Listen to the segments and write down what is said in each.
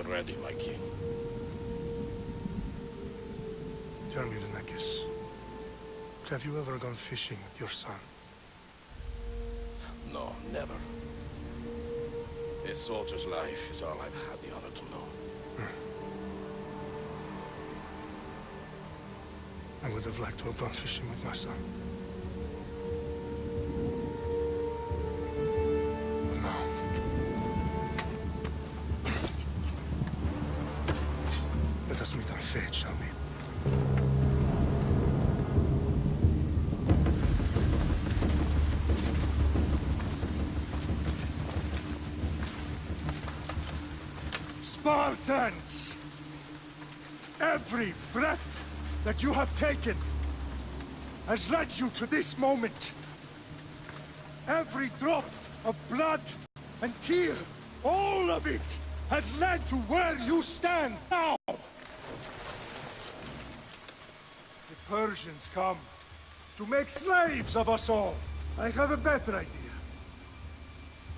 ready, my king. Tell me, Venekis, have you ever gone fishing with your son? No, never. A soldier's life is all I've had the honor to know. I would have liked to have gone fishing with my son. But no. Let us meet on fate, shall we? Spartans! Every breath that you have taken has led you to this moment. Every drop of blood and tear, all of it has led to where you stand now. The Persians come to make slaves of us all. I have a better idea.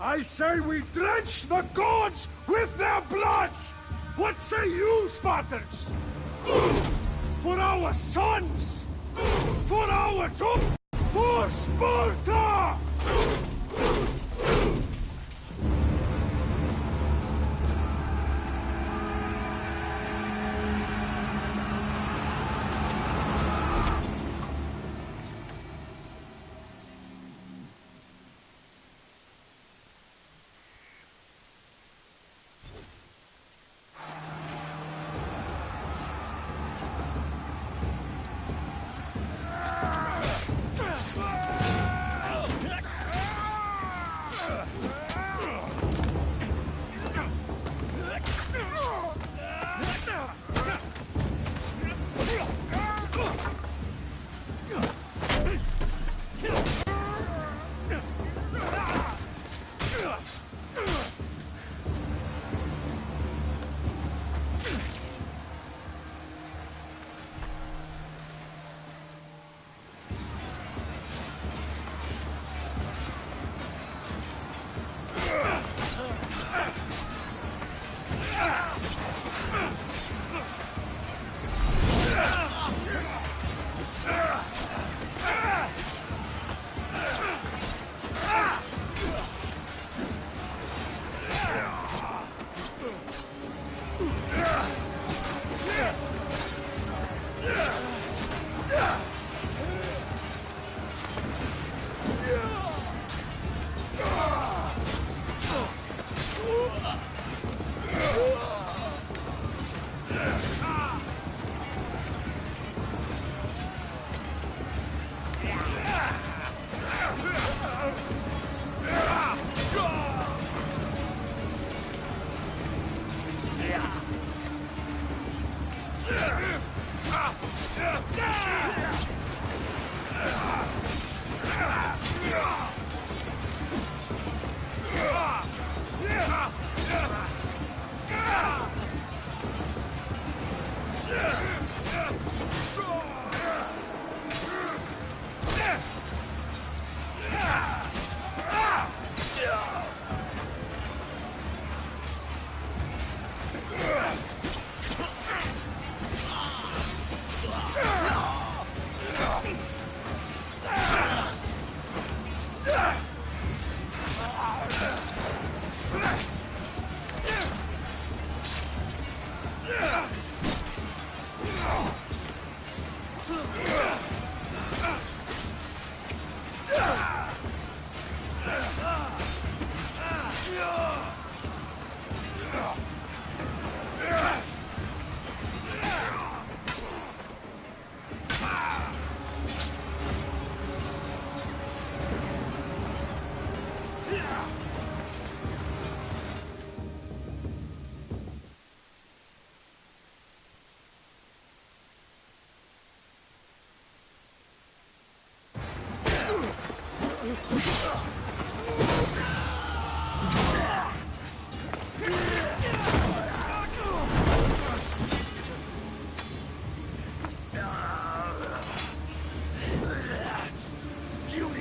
I say we drench the gods with their blood! What say you, Spartans? For our sons! For our daughters! For Sparta!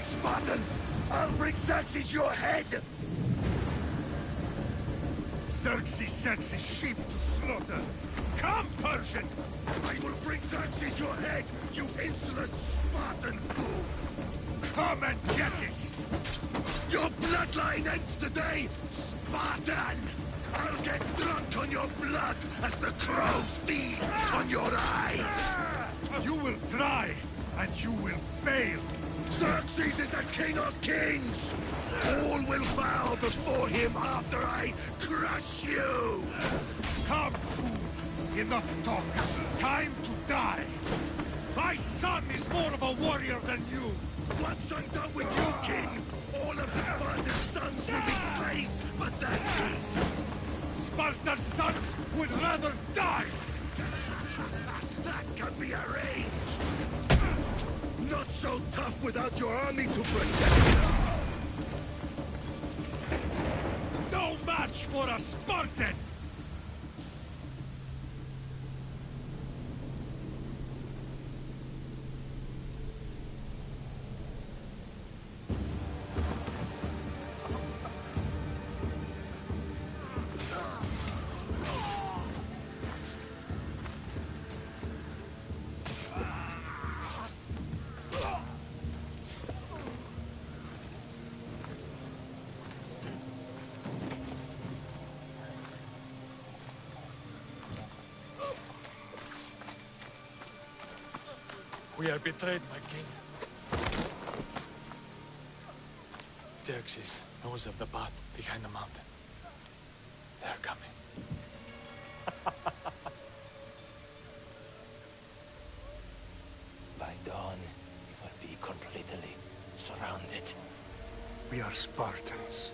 Spartan! I'll bring Xerxes your head! Xerxes sends his sheep to slaughter. Come, Persian! I will bring Xerxes your head, you insolent Spartan fool! Come and get it! Your bloodline ends today, Spartan! I'll get drunk on your blood as the crows feed on your eyes! You will try, and you will fail! Xerxes is the king of kings! All will bow before him after I crush you! Come, fool! Enough talk. Time to die! My son is more of a warrior than you! Once I'm done with you, king, all of Sparta's sons will be slaves for Xerxes! Sparta's sons would rather die! That can be arranged! Not so tough without your army to protect you! No match for a Spartan! We are betrayed, my king. Xerxes knows of the path behind the mountain. They are coming. By dawn, we will be completely surrounded. We are Spartans.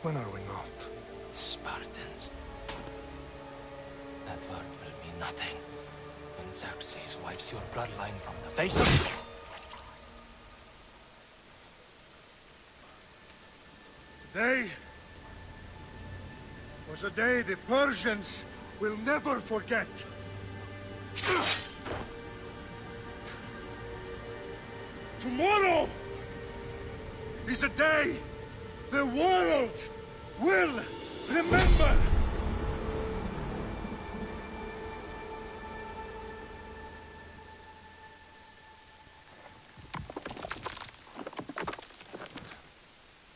When are we not? Spartans. That word will mean nothing when Xerxes wipes your bloodline from the face of... Today was a day the Persians will never forget. Tomorrow is a day the world will remember.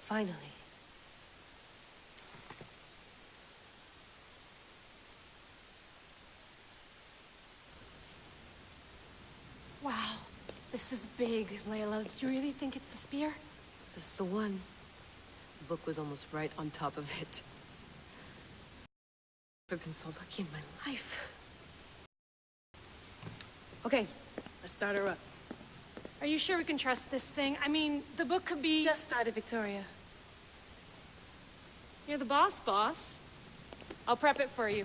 Finally. Wow, this is big, Layla. Do you really think it's the spear? This is the one. The book was almost right on top of it. I've been so lucky in my life. Okay, let's start her up. Are you sure we can trust this thing? I mean, the book could be... Just started, Victoria. You're the boss. I'll prep it for you.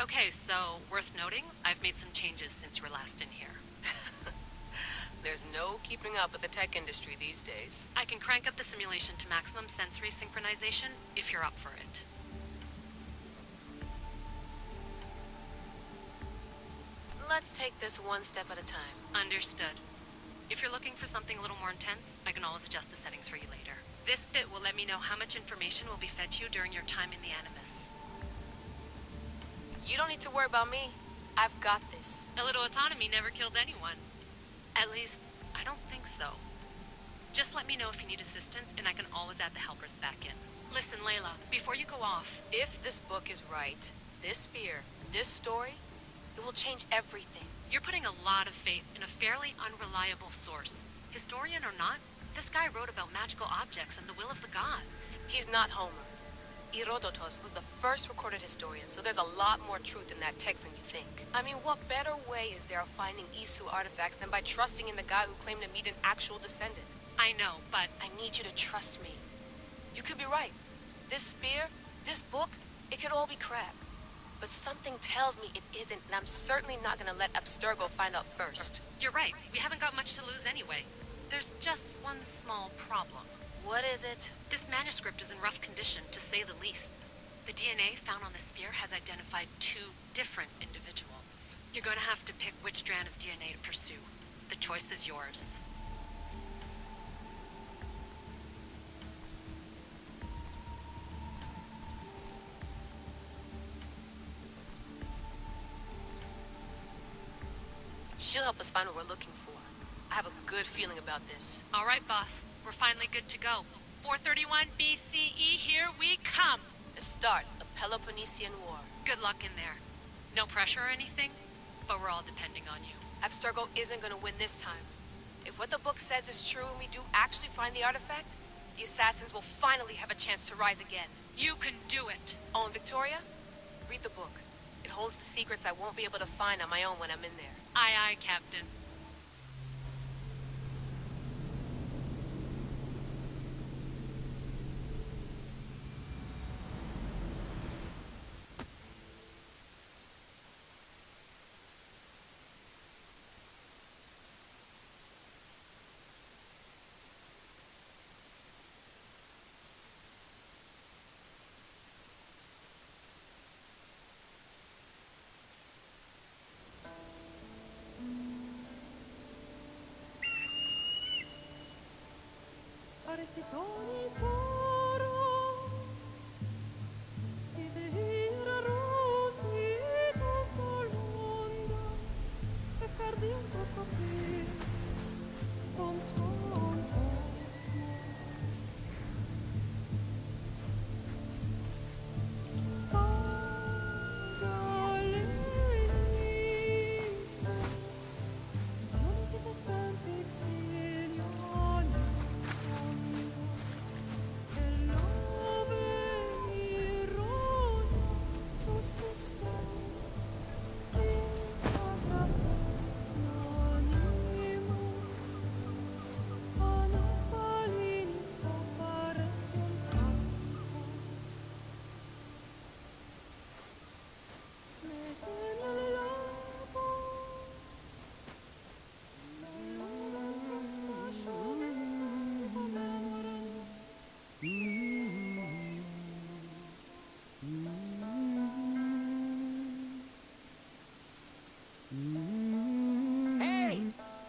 Okay, so, worth noting, I've made some changes since you were last in here. There's no keeping up with the tech industry these days. I can crank up the simulation to maximum sensory synchronization if you're up for it. Let's take this one step at a time. Understood. If you're looking for something a little more intense, I can always adjust the settings for you later. This bit will let me know how much information will be fed to you during your time in the Animus. You don't need to worry about me. I've got this. A little autonomy never killed anyone. At least, I don't think so. Just let me know if you need assistance, and I can always add the helpers back in. Listen, Layla, before you go off... If this book is right, this spear, this story, it will change everything. You're putting a lot of faith in a fairly unreliable source. Historian or not, this guy wrote about magical objects and the will of the gods. He's not Homer. Herodotus was the first recorded historian, so there's a lot more truth in that text than you think. I mean, what better way is there of finding Isu artifacts than by trusting in the guy who claimed to meet an actual descendant? I know, but... I need you to trust me. You could be right. This spear, this book, it could all be crap. But something tells me it isn't, and I'm certainly not gonna let Abstergo find out first. You're right. We haven't got much to lose anyway. There's just one small problem. What is it? This manuscript is in rough condition, to say the least. The DNA found on the spear has identified 2 different individuals. You're gonna have to pick which strand of DNA to pursue. The choice is yours. She'll help us find what we're looking for. I have a good feeling about this. All right, boss. We're finally good to go. 431 BCE, here we come! The start of Peloponnesian War. Good luck in there. No pressure or anything, but we're all depending on you. Abstergo isn't gonna win this time. If what the book says is true and we do actually find the artifact, the Assassins will finally have a chance to rise again. You can do it! Oh, and Victoria? Read the book. It holds the secrets I won't be able to find on my own when I'm in there. Aye, aye, Captain.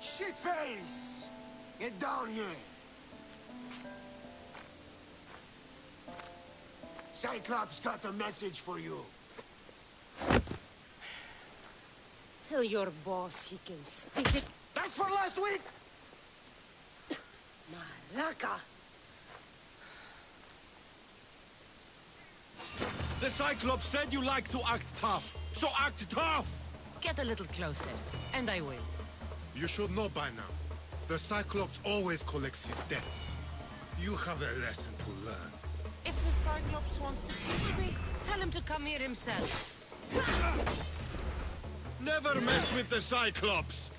Shitface! Get down here! Cyclops got a message for you. Tell your boss he can stick it. That's for last week! Malaka! The Cyclops said you like to act tough, so act tough! Get a little closer, and I will. You should know by now. The Cyclops always collects his debts. You have a lesson to learn. If the Cyclops wants to teach me, tell him to come here himself. Never mess with the Cyclops!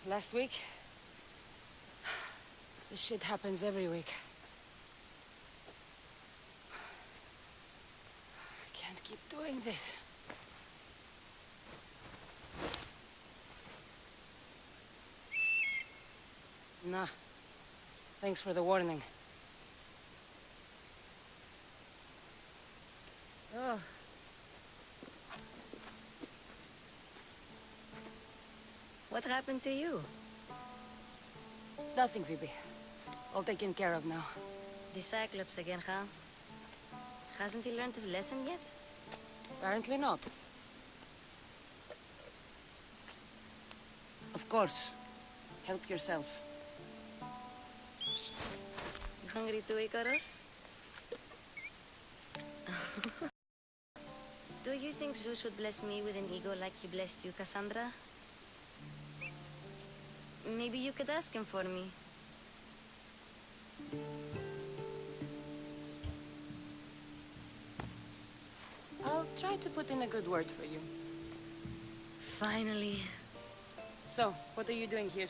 Last week? This shit happens every week. I can't keep doing this. Nah. Thanks for the warning. Oh. What happened to you? It's nothing, Phoebe. All taken care of now. The Cyclops again, huh? Hasn't he learned his lesson yet? Apparently not. Of course. Help yourself. You hungry too, Icarus? Do you think Zeus would bless me with an ego like he blessed you, Cassandra? Maybe you could ask him for me. I'll try to put in a good word for you. Finally. So, what are you doing here?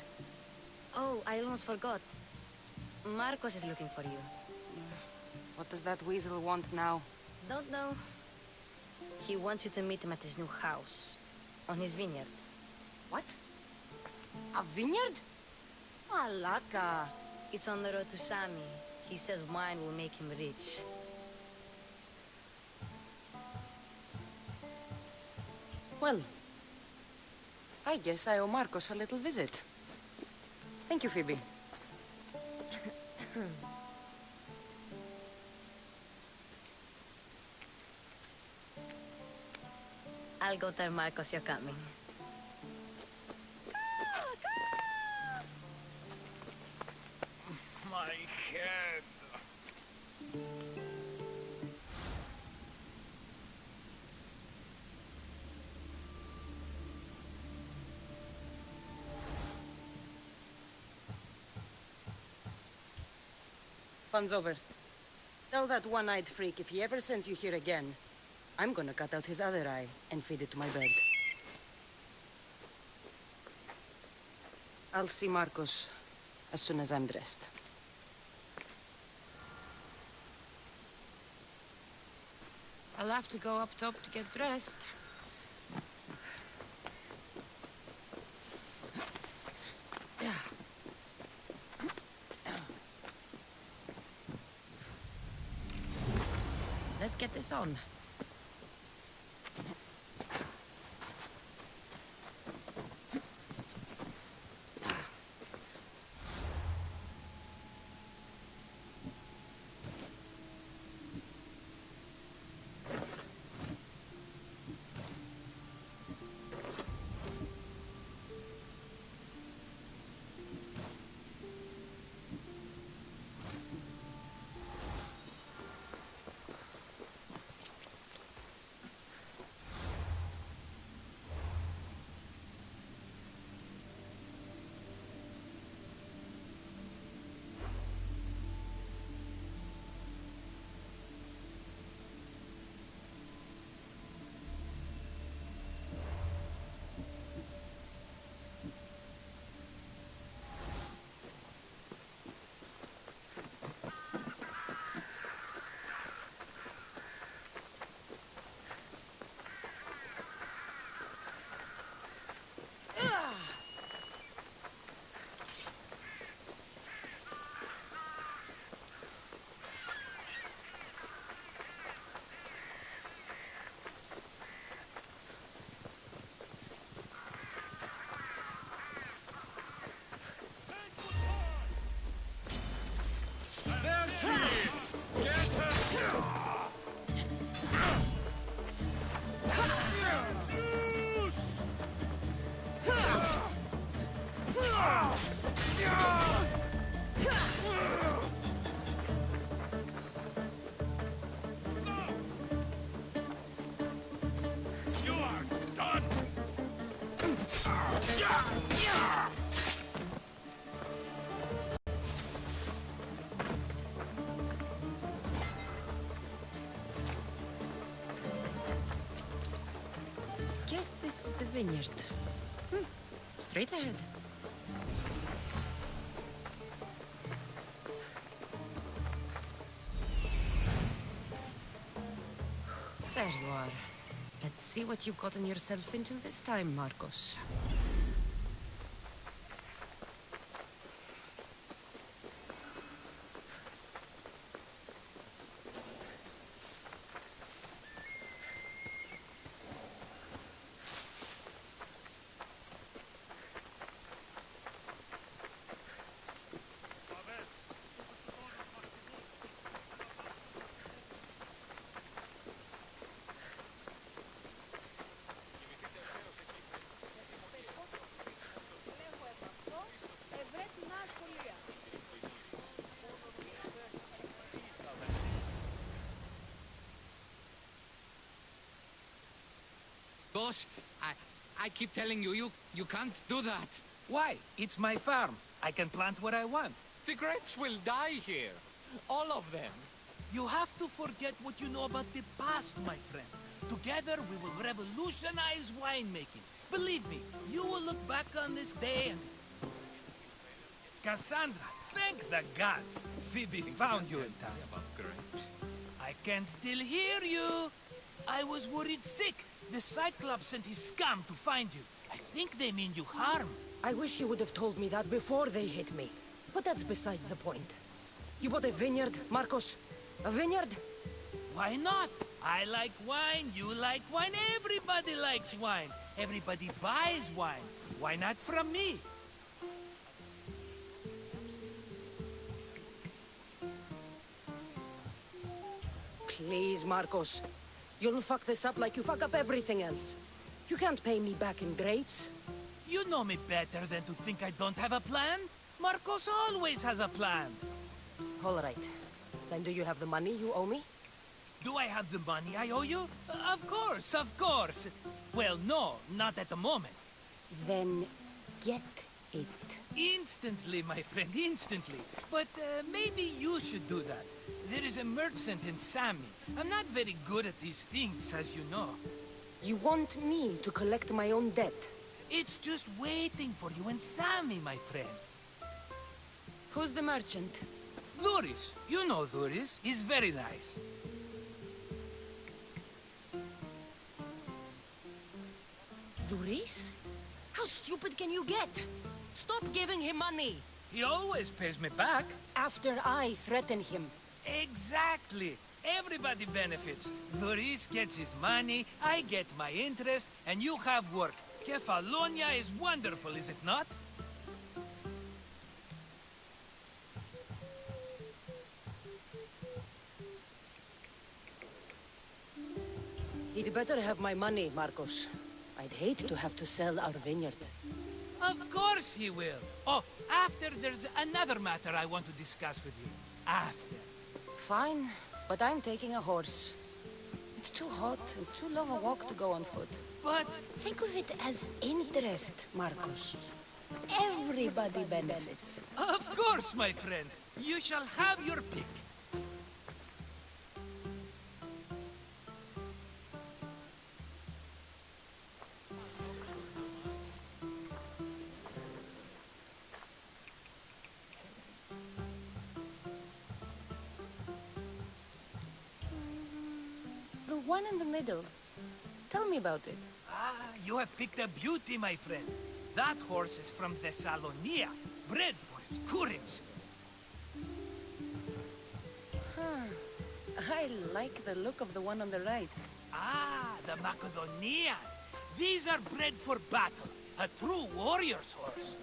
Oh, I almost forgot. Marcos is looking for you. What does that weasel want now? Don't know. He wants you to meet him at his new house. On his vineyard. What? A vineyard? Malaka. It's on the road to Sami. He says wine will make him rich. Well, I guess I owe Marcos a little visit. Thank you, Phoebe. I'll go tell Marcos you're coming. My head. Fun's over. Tell that one-eyed freak if he ever sends you here again, I'm gonna cut out his other eye and feed it to my bird. I'll see Marcos as soon as I'm dressed. I'll have to go up top to get dressed. Yeah. Let's get this on. Guess this is the vineyard. Straight ahead. There you are. Let's see what you've gotten yourself into this time, Marcos. Boss, I keep telling you, you can't do that. Why? It's my farm. I can plant what I want. The grapes will die here. All of them. You have to forget what you know about the past, my friend. Together, we will revolutionize winemaking. Believe me, you will look back on this day and... Cassandra, thank the gods! Phoebe found you in time. I can still hear you! I was worried sick. The Cyclops sent his scum to find you. I think they mean you harm. I wish you would have told me that before they hit me. But that's beside the point. You bought a vineyard, Marcos? A vineyard? Why not? I like wine, you like wine, everybody likes wine. Everybody buys wine. Why not from me? Please, Marcos. You'll fuck this up like you fuck up everything else. You can't pay me back in grapes. You know me better than to think I don't have a plan. Marcos always has a plan. All right. Then do you have the money you owe me? Do I have the money I owe you? Of course, of course. Well, no, not at the moment. Then get it. Instantly, my friend, instantly. But maybe you should do that. There is a merchant in Sami. I'm not very good at these things, as you know. You want me to collect my own debt? It's just waiting for you in Sami, my friend. Who's the merchant? Duris. You know Duris. He's very nice. Duris? How stupid can you get? Stop giving him money! He always pays me back. After I threaten him. Exactly. Everybody benefits. Duris gets his money, I get my interest, and you have work. Kefalonia is wonderful, is it not? He'd better have my money, Marcos. I'd hate to have to sell our vineyard. Of course he will. Oh, after there's another matter I want to discuss with you. After. Fine, but I'm taking a horse. It's too hot and too long a walk to go on foot. But... think of it as interest, Marcos. Everybody benefits. Of course, my friend. You shall have your pick. The one in the middle. Tell me about it. Ah, you have picked a beauty, my friend. That horse is from Thessalonia, bred for its courage. I like the look of the one on the right. Ah, the Macedonian. These are bred for battle. A true warrior's horse.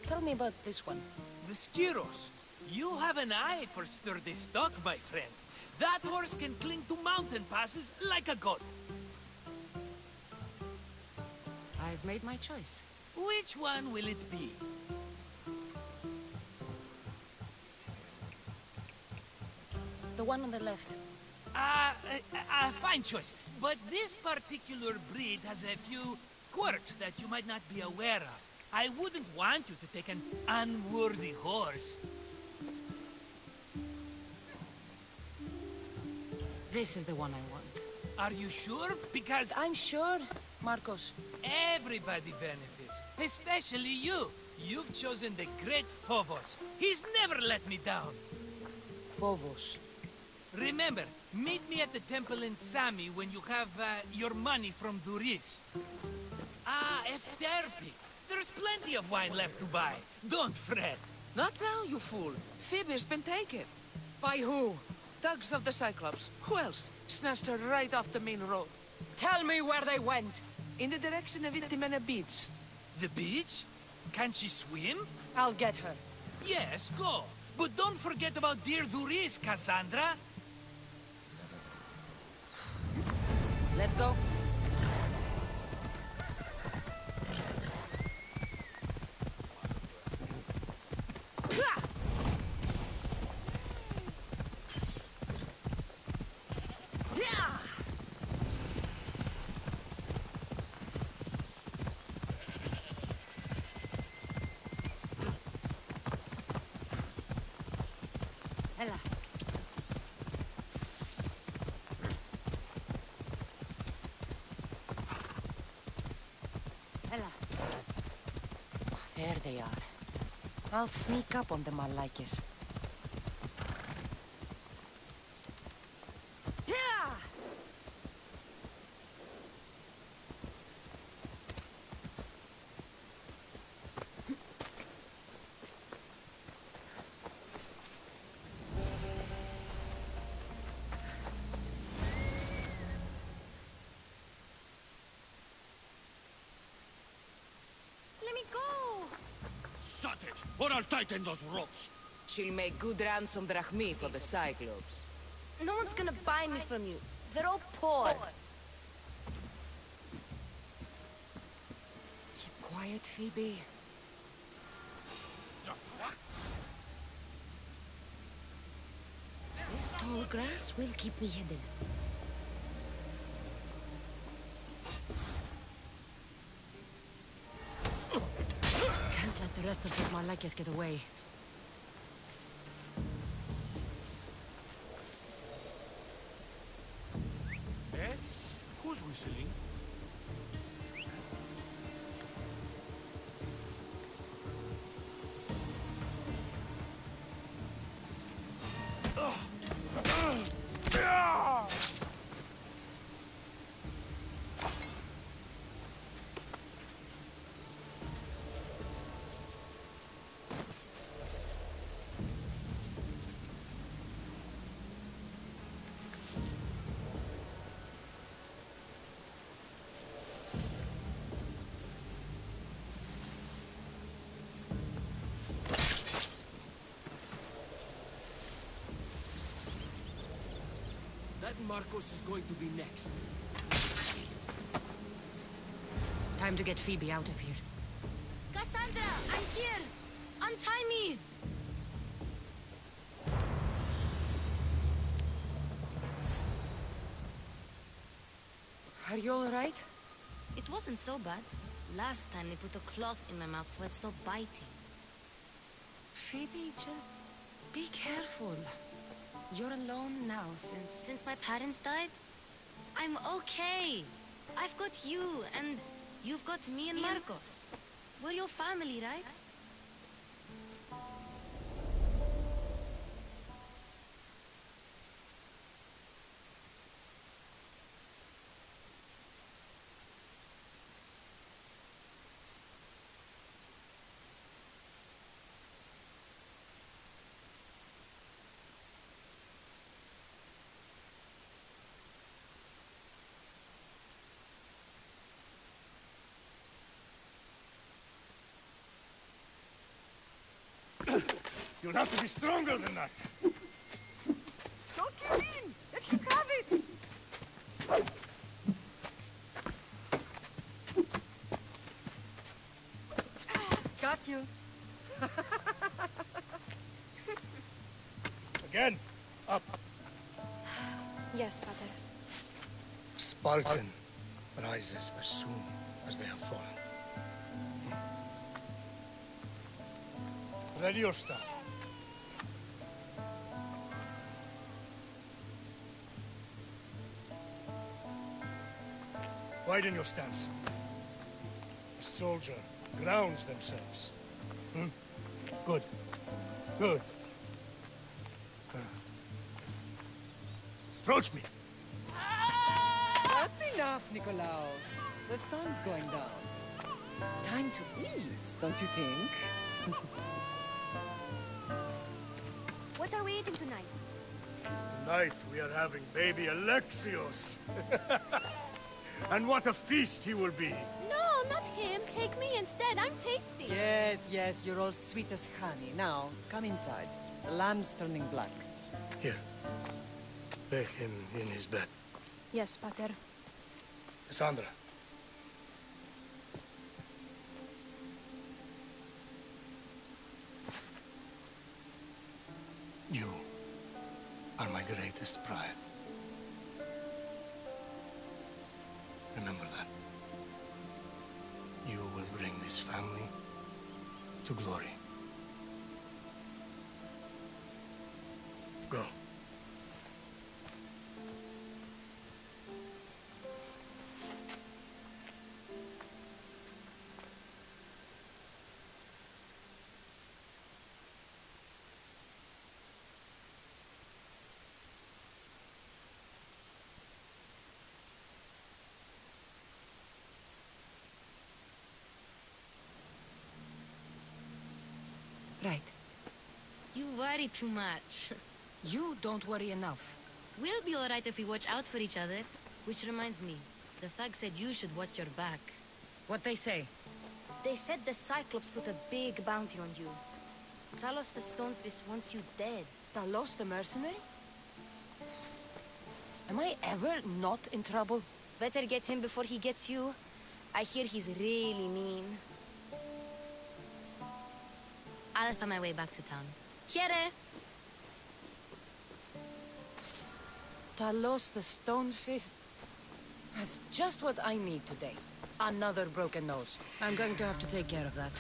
Tell me about this one. The Skiros. You have an eye for sturdy stock, my friend. That horse can cling to mountain passes like a goat. I've made my choice. Which one will it be? The one on the left. Fine choice. But this particular breed has a few quirks that you might not be aware of. I wouldn't want you to take an unworthy horse. This is the one I want. Are you sure? Because... I'm sure, Marcos. Everybody benefits. Especially you. You've chosen the great Phobos. He's never let me down. Phobos. Remember, meet me at the temple in Sami when you have your money from Duris. Ah, Efterpi. There's plenty of wine left to buy. Don't fret. Not now, you fool. Phoebe's been taken. By who? Thugs of the Cyclops. Who else? Snatched her right off the main road. Tell me where they went. In the direction of Itimena Beach. The beach? Can she swim? I'll get her. Yes, go. But don't forget about dear Duris, Cassandra. Let's go. Ella. There they are. I'll sneak up on them, Malakis. Yeah! Let me go! Shut it, or I'll tighten those ropes. She'll make good ransom drachmi for the Cyclops. No one's gonna buy me from you. They're all poor. Keep quiet, Phoebe. This tall grass will keep me hidden. Can't let the rest of those Malakas get away. Eh? Who's whistling? That Marcos is going to be next. Time to get Phoebe out of here. Cassandra, I'm here! Untie me! Are you all right? It wasn't so bad. Last time they put a cloth in my mouth so I'd stop biting. Phoebe, just be careful. You're alone now Since my parents died? I'm okay. I've got you, and you've got me and Marcos. We're your family, right? You'll have to be stronger than that. Don't give in! Let him have it! Got you. Again. Up. Yes, Father. Spartan rises as soon as they have fallen. Ready your stuff. Widen your stance. A soldier grounds themselves. Good. Good. Approach me. That's enough, Nikolaos. The sun's going down. Time to eat, don't you think? What are we eating tonight? Tonight we are having baby Alexios. And what a feast he will be. No, not him. Take me instead. I'm tasty. Yes, yes, you're all sweet as honey. Now, come inside. The lamb's turning black. Here. Lay him in his bed. Yes, Pater. Cassandra. You are my greatest pride. Remember that. You will bring this family to glory. Go. Right. You worry too much. You don't worry enough. We'll be alright if we watch out for each other. Which reminds me, the thug said you should watch your back. What they say? They said the Cyclops put a big bounty on you. Talos the Stonefist wants you dead. Talos the mercenary? Am I ever not in trouble? Better get him before he gets you. I hear he's really mean. I'll find my way back to town. Here! Talos the Stonefist. That's just what I need today. Another broken nose. I'm going to have to take care of that.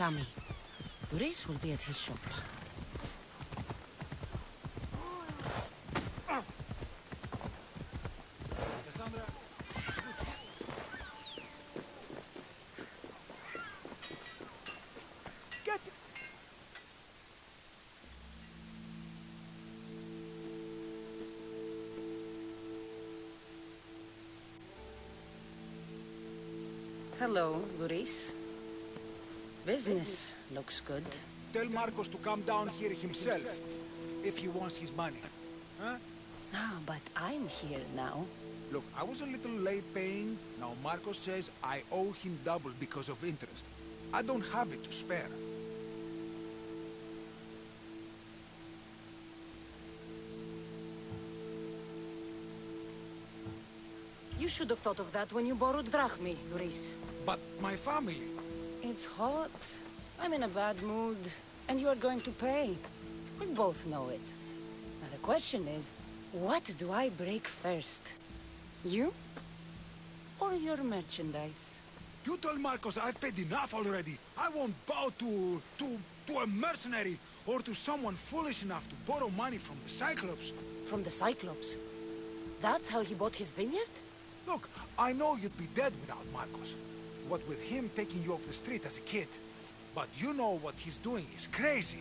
Sammy. Grace will be at his shop. Cassandra. Get... Hello, Luis. Business looks good. Tell Marcos to come down here himself, if he wants his money. Huh? Ah, but I'm here now. Look, I was a little late paying. Now Marcos says I owe him double because of interest. I don't have it to spare. You should have thought of that when you borrowed drachmi, Luis. But my family... It's hot. I'm in a bad mood. And you are going to pay. We both know it. Now the question is, what do I break first? You? Or your merchandise? You told Marcos I've paid enough already. I won't bow to a mercenary or to someone foolish enough to borrow money from the Cyclops. From the Cyclops? That's how he bought his vineyard? Look, I know you'd be dead without Marcos. What with him taking you off the street as a kid. But you know what he's doing is crazy.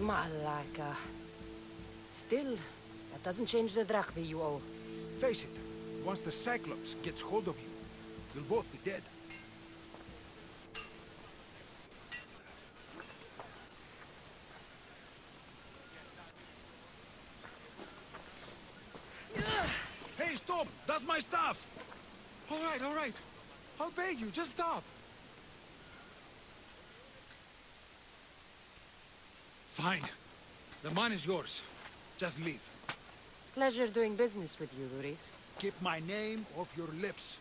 Malaka. Still, that doesn't change the drachmi you owe. Face it, once the Cyclops gets hold of you, you'll both be dead. Hey, stop! That's my stuff! All right. I'll pay you, just stop. Fine. The money's yours. Just leave. Pleasure doing business with you, Luis. Keep my name off your lips.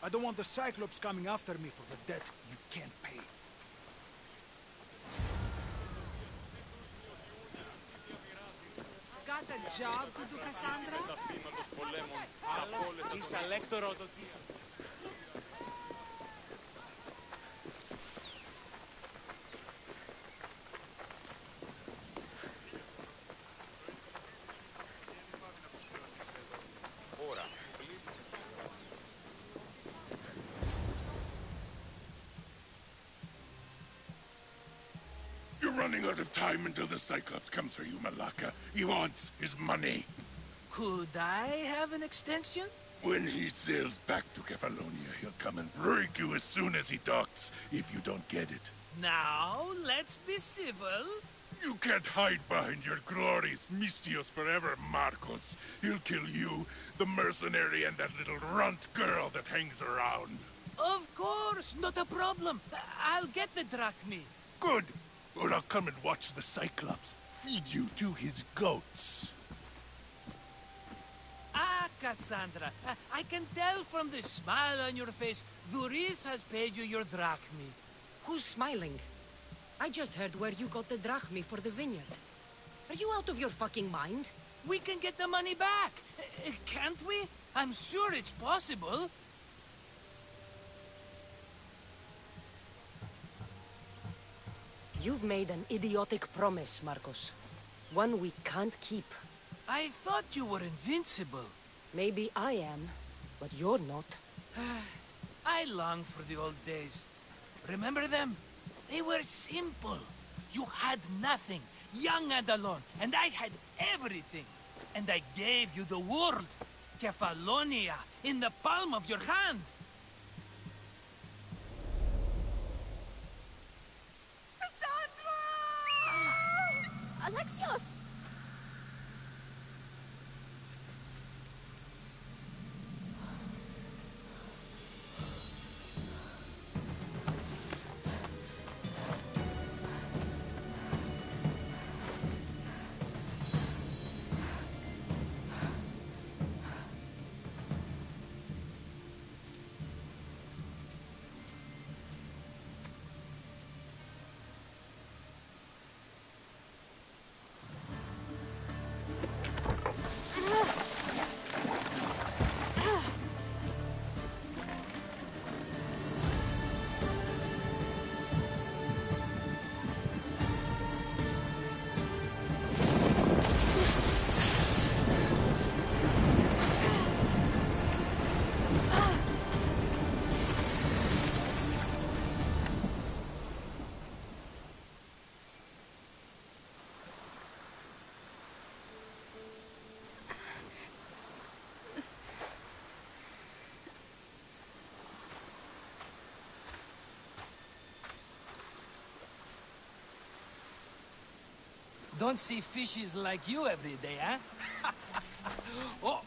I don't want the Cyclops coming after me for the debt you can't pay. Got a job to do, Cassandra? You're running out of time until the Cyclops comes for you, Malaka. He wants his money. Could I have an extension? When he sails back to Kefalonia, he'll come and break you as soon as he docks, if you don't get it. Now, let's be civil. You can't hide behind your glorious Mistios forever, Marcos. He'll kill you, the mercenary, and that little runt girl that hangs around. Of course, not a problem. I'll get the drachmi. Good. Or I'll come and watch the Cyclops feed you to his goats. Ah, Cassandra, I can tell from the smile on your face, Luis has paid you your drachmi. Who's smiling? I just heard where you got the drachmi for the vineyard. Are you out of your fucking mind? We can get the money back, can't we? I'm sure it's possible. You've made an idiotic promise, Marcos. One we can't keep. I thought you were invincible. Maybe I am, but you're not. I long for the old days. Remember them? They were simple. You had nothing, young and alone, and I had everything. And I gave you the world, Kefalonia, in the palm of your hand. Alexios! Don't see fishes like you every day, huh? Oh!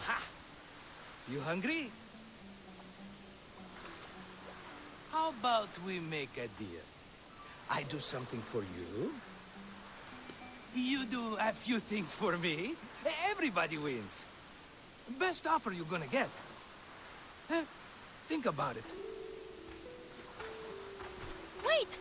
Ha! You hungry? How about we make a deal? I do something for you. You do a few things for me. Everybody wins. Best offer you're gonna get. Huh? Think about it. Wait!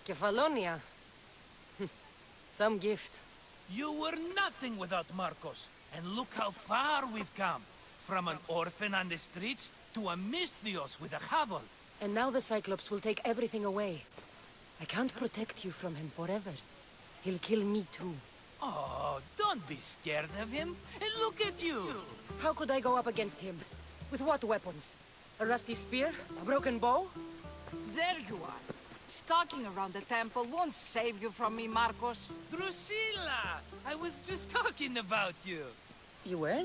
Kefalonia. Some gift. You were nothing without Marcos. And look how far we've come. From an orphan on the streets to a Misthios with a hovel. And now the Cyclops will take everything away. I can't protect you from him forever. He'll kill me too. Oh, don't be scared of him. And look at you! How could I go up against him? With what weapons? A rusty spear? A broken bow? There you are. Stalking around the temple won't save you from me, Marcos. Drusilla! I was just talking about you. You were?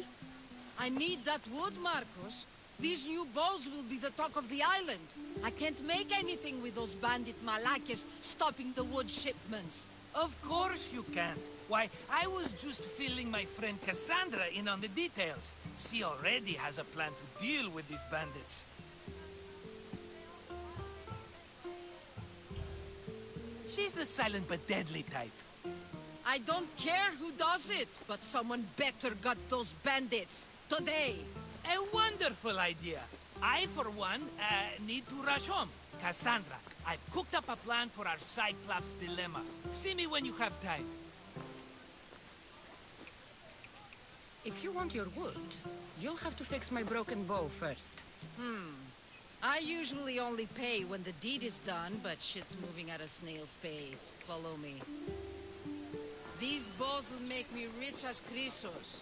I need that wood, Marcos. These new bows will be the talk of the island. I can't make anything with those bandit malakes stopping the wood shipments. Of course you can't. Why, I was just filling my friend Cassandra in on the details. She already has a plan to deal with these bandits. She's the silent but deadly type. I don't care who does it, but someone better got those bandits. Today. A wonderful idea. I, for one, need to rush home. Cassandra, I've cooked up a plan for our Cyclops dilemma. See me when you have time. If you want your wood, you'll have to fix my broken bow first. I usually only pay when the deed is done, but shit's moving at a snail's pace. Follow me. These bows will make me rich as Chrysos.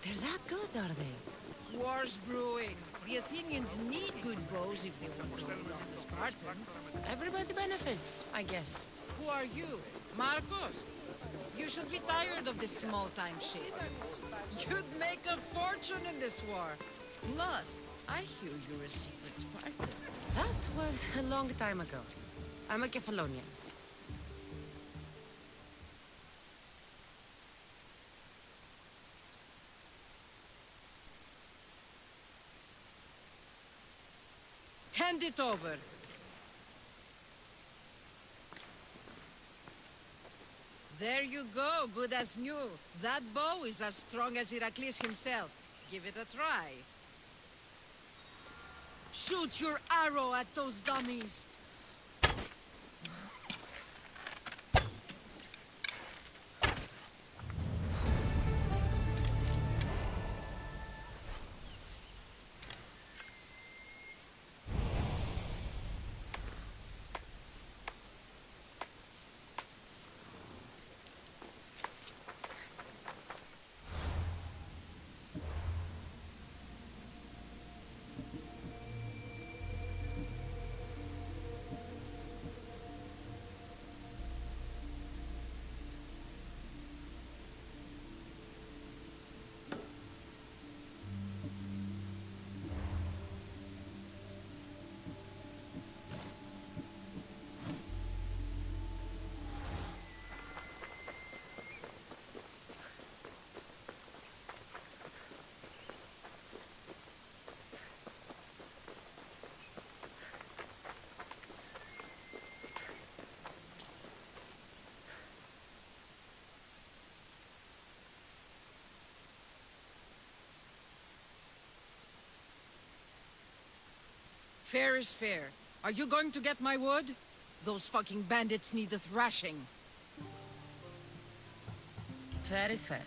They're that good, are they? War's brewing. The Athenians need good bows if they want to hold off the Spartans. Everybody benefits, I guess. Who are you? Marcos? You should be tired of this small-time shit. You'd make a fortune in this war. Plus, I hear you're a secret Spartan. That was a long time ago. I'm a Kefalonian. Hand it over. There you go, good as new. That bow is as strong as Heracles himself. Give it a try. Shoot your arrow at those dummies. Fair is fair. Are you going to get my wood? Those fucking bandits need a thrashing. Fair is fair.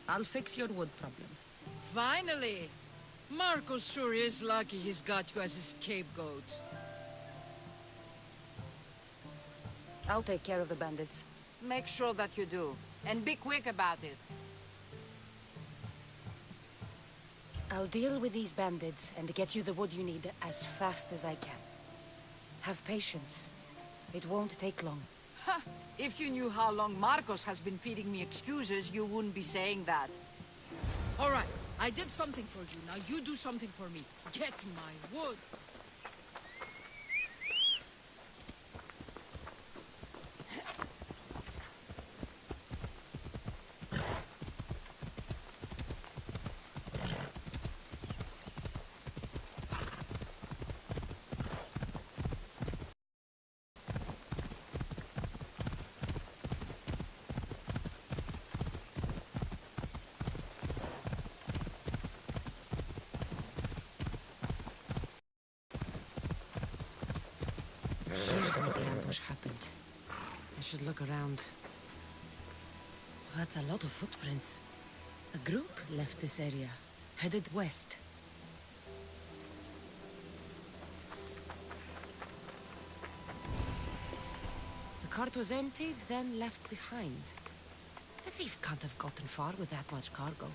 I'll fix your wood problem. Finally! Marcos sure is lucky he's got you as his scapegoat. I'll take care of the bandits. Make sure that you do. And be quick about it. I'll deal with these bandits and get you the wood you need as fast as I can. Have patience. It won't take long. Ha! If you knew how long Marcos has been feeding me excuses, you wouldn't be saying that. All right, I did something for you. Now you do something for me. Get my wood. Here's where the ambush happened. I should look around. That's a lot of footprints. A group left this area, headed west. The cart was emptied, then left behind. The thief can't have gotten far with that much cargo.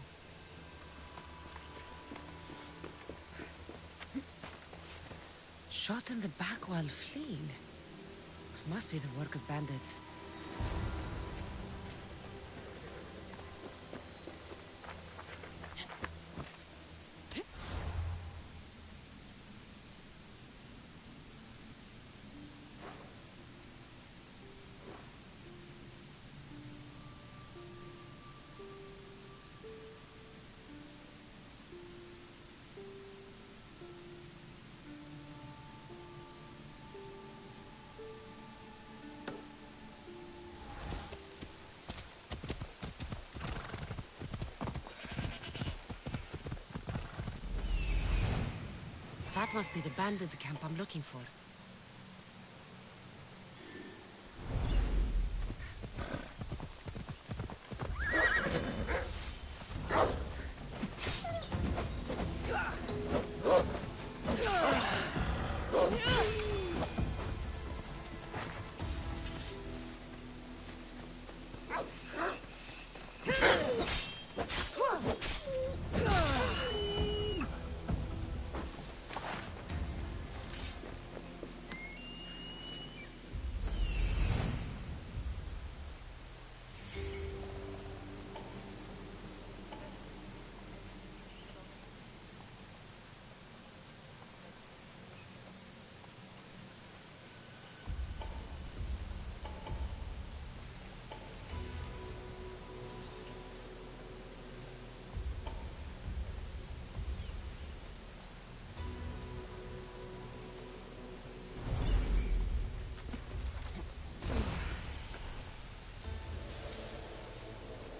Shot in the back while fleeing. Must be the work of bandits. That must be the bandit camp I'm looking for.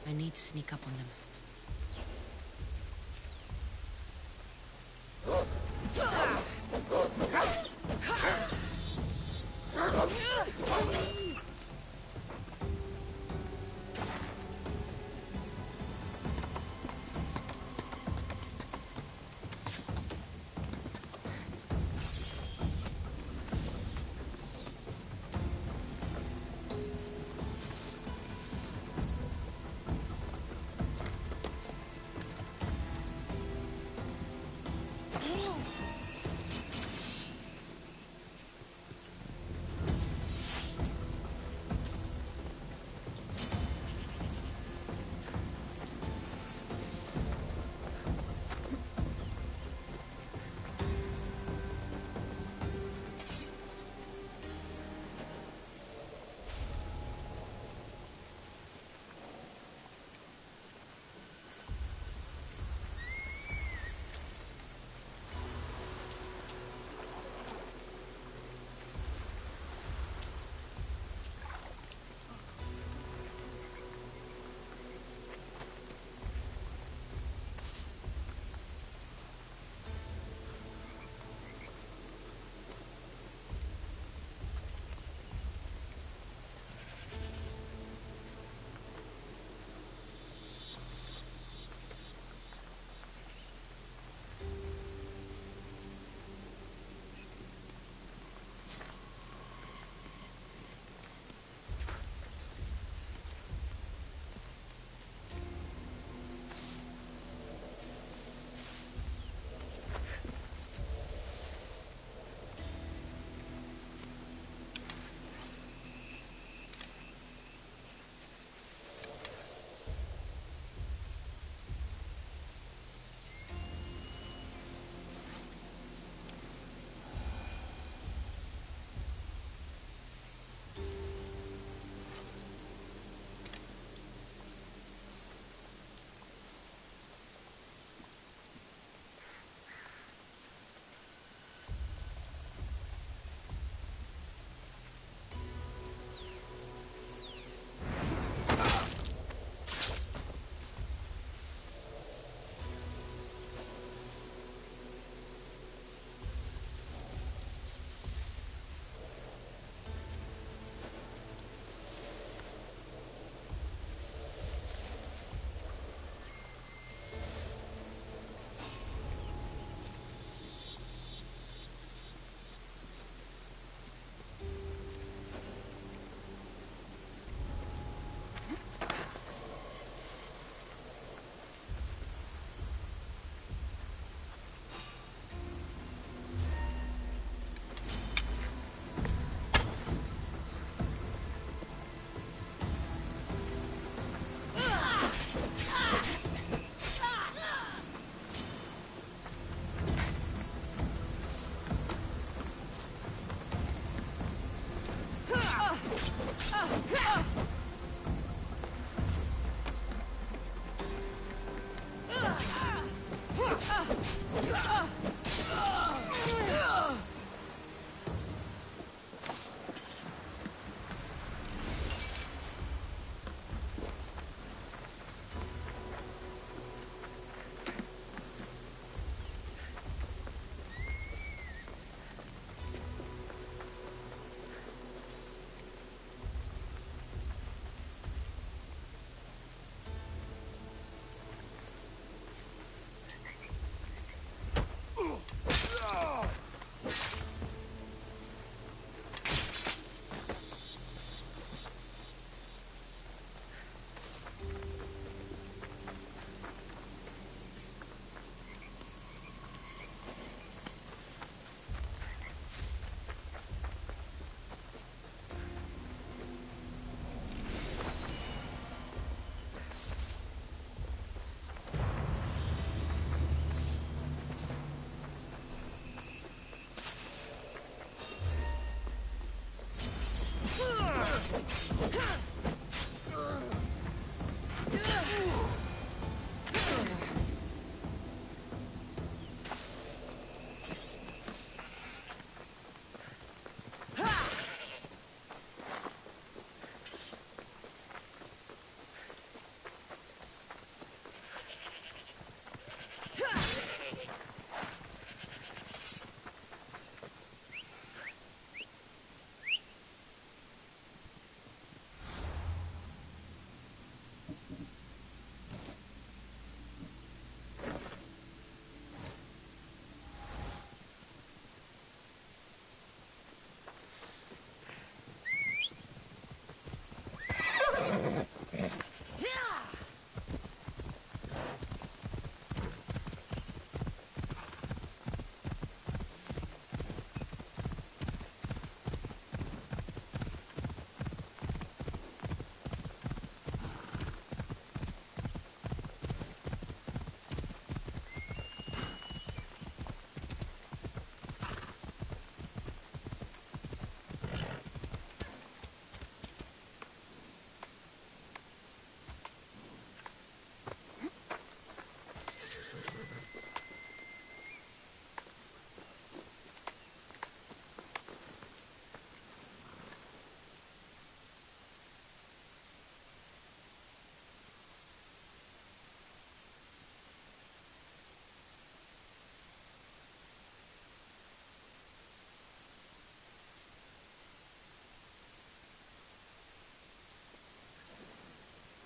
I need to sneak up on them.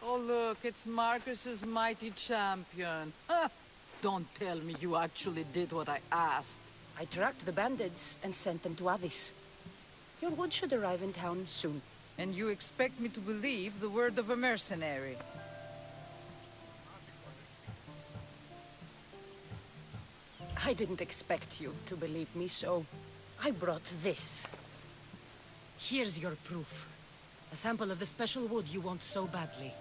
Oh, look, it's Marcus's mighty champion. Ha! Don't tell me you actually did what I asked. I tracked the bandits and sent them to Avis. Your wood should arrive in town soon. And you expect me to believe the word of a mercenary? I didn't expect you to believe me, so I brought this. Here's your proof. A sample of the special wood you want so badly.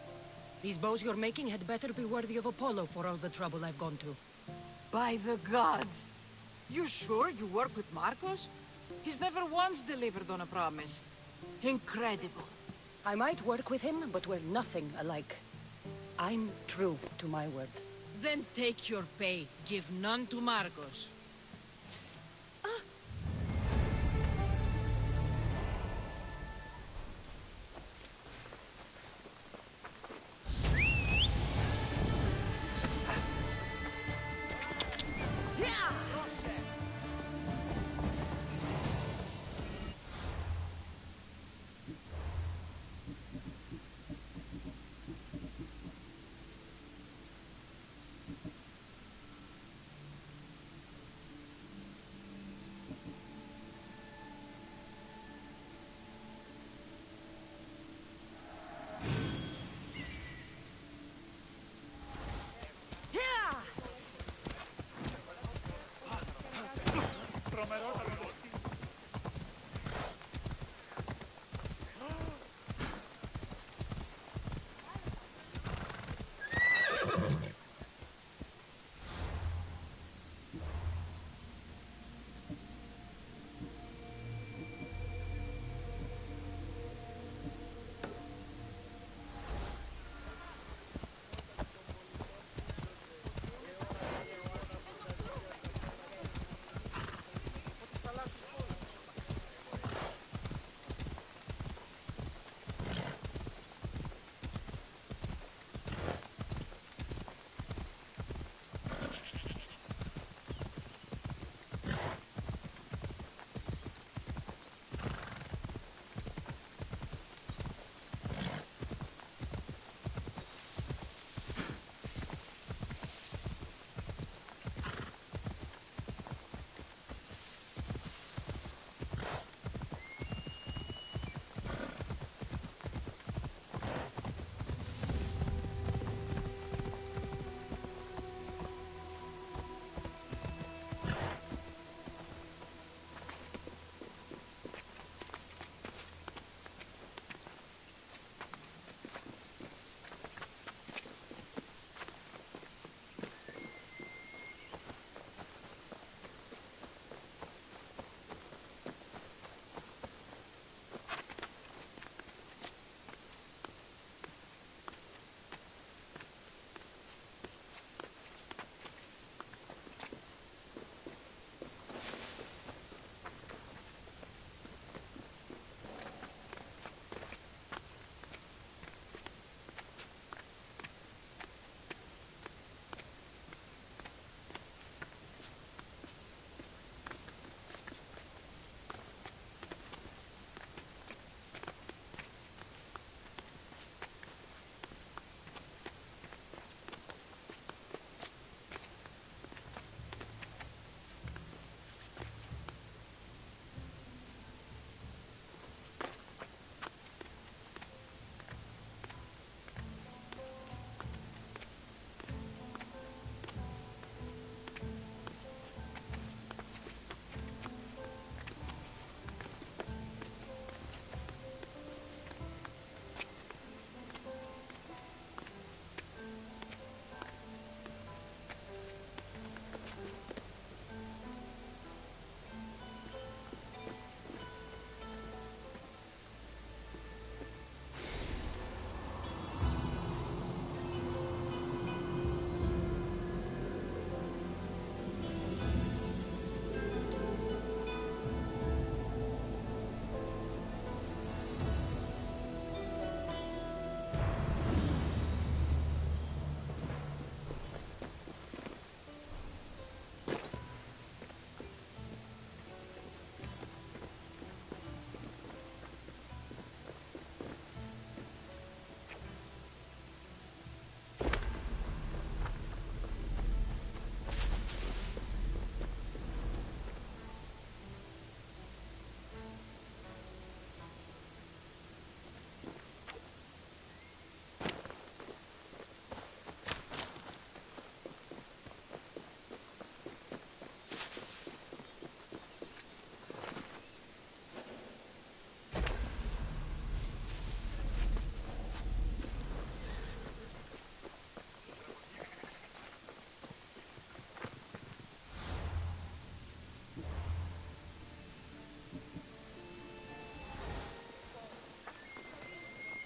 These bows you're making had better be worthy of Apollo for all the trouble I've gone to. By the gods! You sure you work with Marcos? He's never once delivered on a promise. Incredible. I might work with him, but we're nothing alike. I'm true to my word. Then take your pay. Give none to Marcos.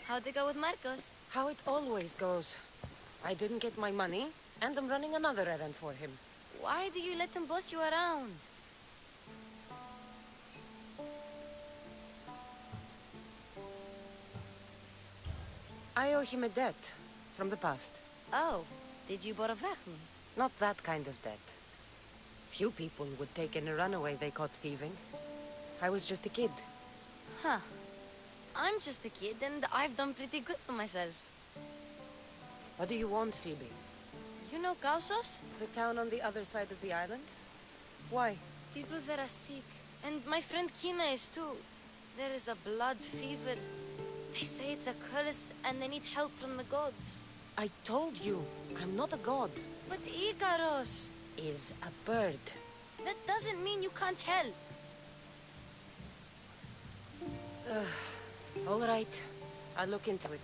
How'd it go with Marcos? How it always goes. I didn't get my money, and I'm running another errand for him. Why do you let him boss you around? I owe him a debt from the past. Oh, did you borrow Vachn? Not that kind of debt. Few people would take in a runaway they caught thieving. I was just a kid. Huh. I'm just a kid, and I've done pretty good for myself. What do you want, Phoebe? You know Kausos? The town on the other side of the island? Why? People there are sick, and my friend Kina is too. There is a blood fever. They say it's a curse, and they need help from the gods. I told you, I'm not a god. But Ikaros is a bird. That doesn't mean you can't help. All right. I'll look into it.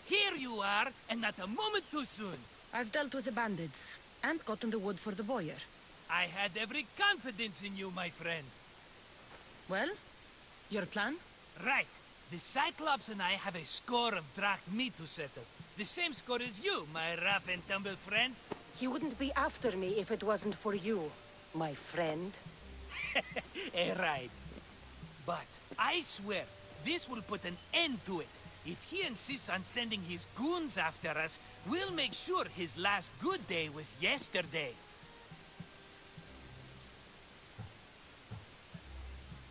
Here you are, and not a moment too soon. I've dealt with the bandits, and gotten the wood for the boiler. I had every confidence in you, my friend. Well, your plan? Right. The Cyclops and I have a score of drachmi to settle. The same score as you, my rough and tumble friend. He wouldn't be after me if it wasn't for you, my friend. Right. But I swear, this will put an end to it. If he insists on sending his goons after us, we'll make sure his last good day was yesterday.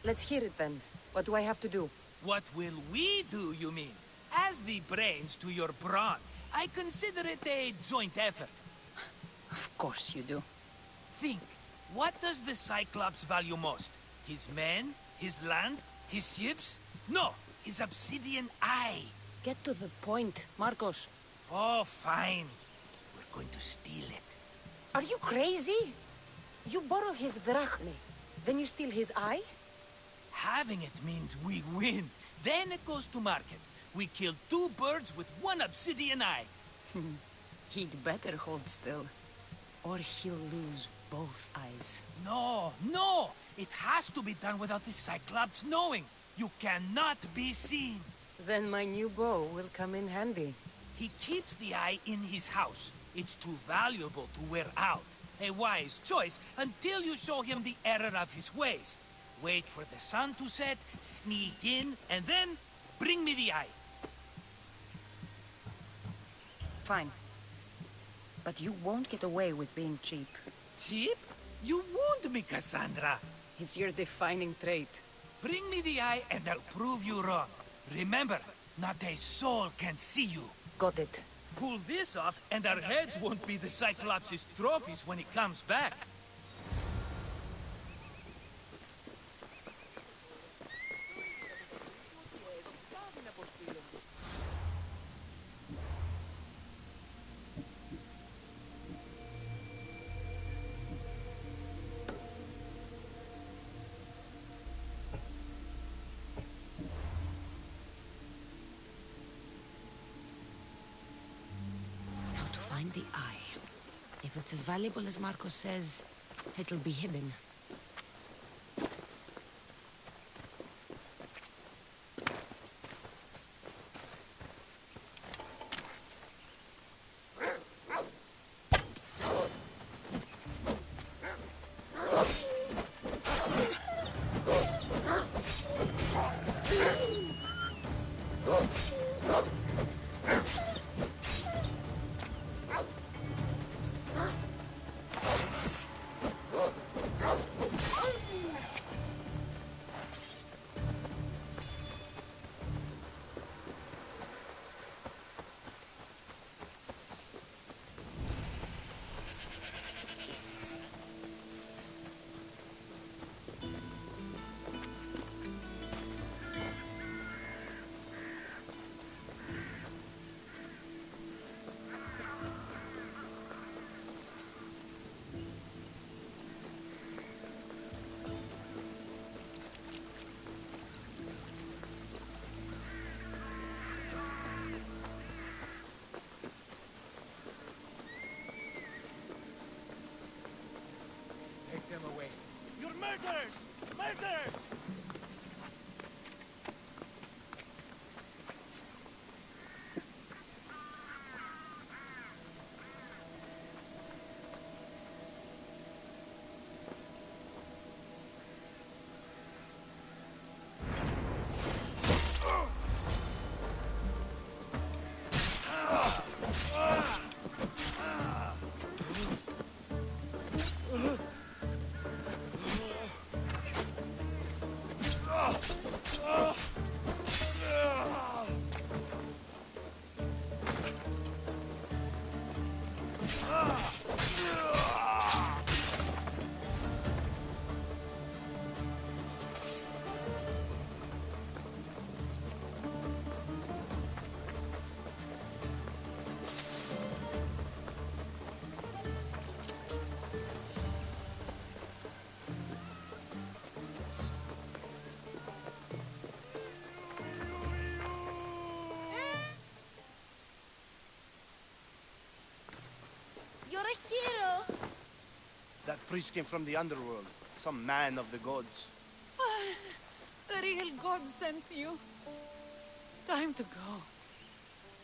Let's hear it then. What do I have to do? What will we do, you mean? As the brains to your brawn, I consider it a joint effort. Of course you do. Think, what does the Cyclops value most? His men? His land? His ships? No! His obsidian eye. Get to the point, Marcos. Oh, fine. We're going to steal it. Are you crazy? You borrow his drachmi, then you steal his eye? Having it means we win. Then it goes to market. We kill 2 birds with 1 obsidian eye. He'd better hold still, or he'll lose both eyes. No, no! It has to be done without the Cyclops knowing. You cannot be seen. Then my new bow will come in handy. He keeps the eye in his house. It's too valuable to wear out. A wise choice until you show him the error of his ways. Wait for the sun to set, sneak in, and then bring me the eye. Fine. But you won't get away with being cheap. Cheap? You wound me, Cassandra. It's your defining trait. Bring me the eye and I'll prove you wrong. Remember, not a soul can see you. Got it. Pull this off and our heads won't be the Cyclops' trophies when he comes back. Find the eye. If it's as valuable as Marcos says, it'll be hidden. Murders! Murders! You're a hero! That priest came from the underworld. Some man of the gods. The real God sent you. Time to go.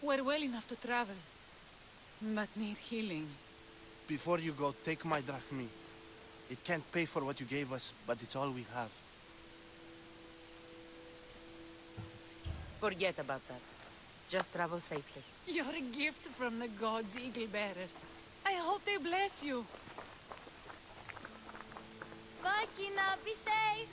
We're well enough to travel, but need healing. Before you go, take my drachmi. It can't pay for what you gave us, but it's all we have. Forget about that. Just travel safely. You're a gift from the gods, Eagle Bearer. I hope they bless you. Bye, Kina. Be safe!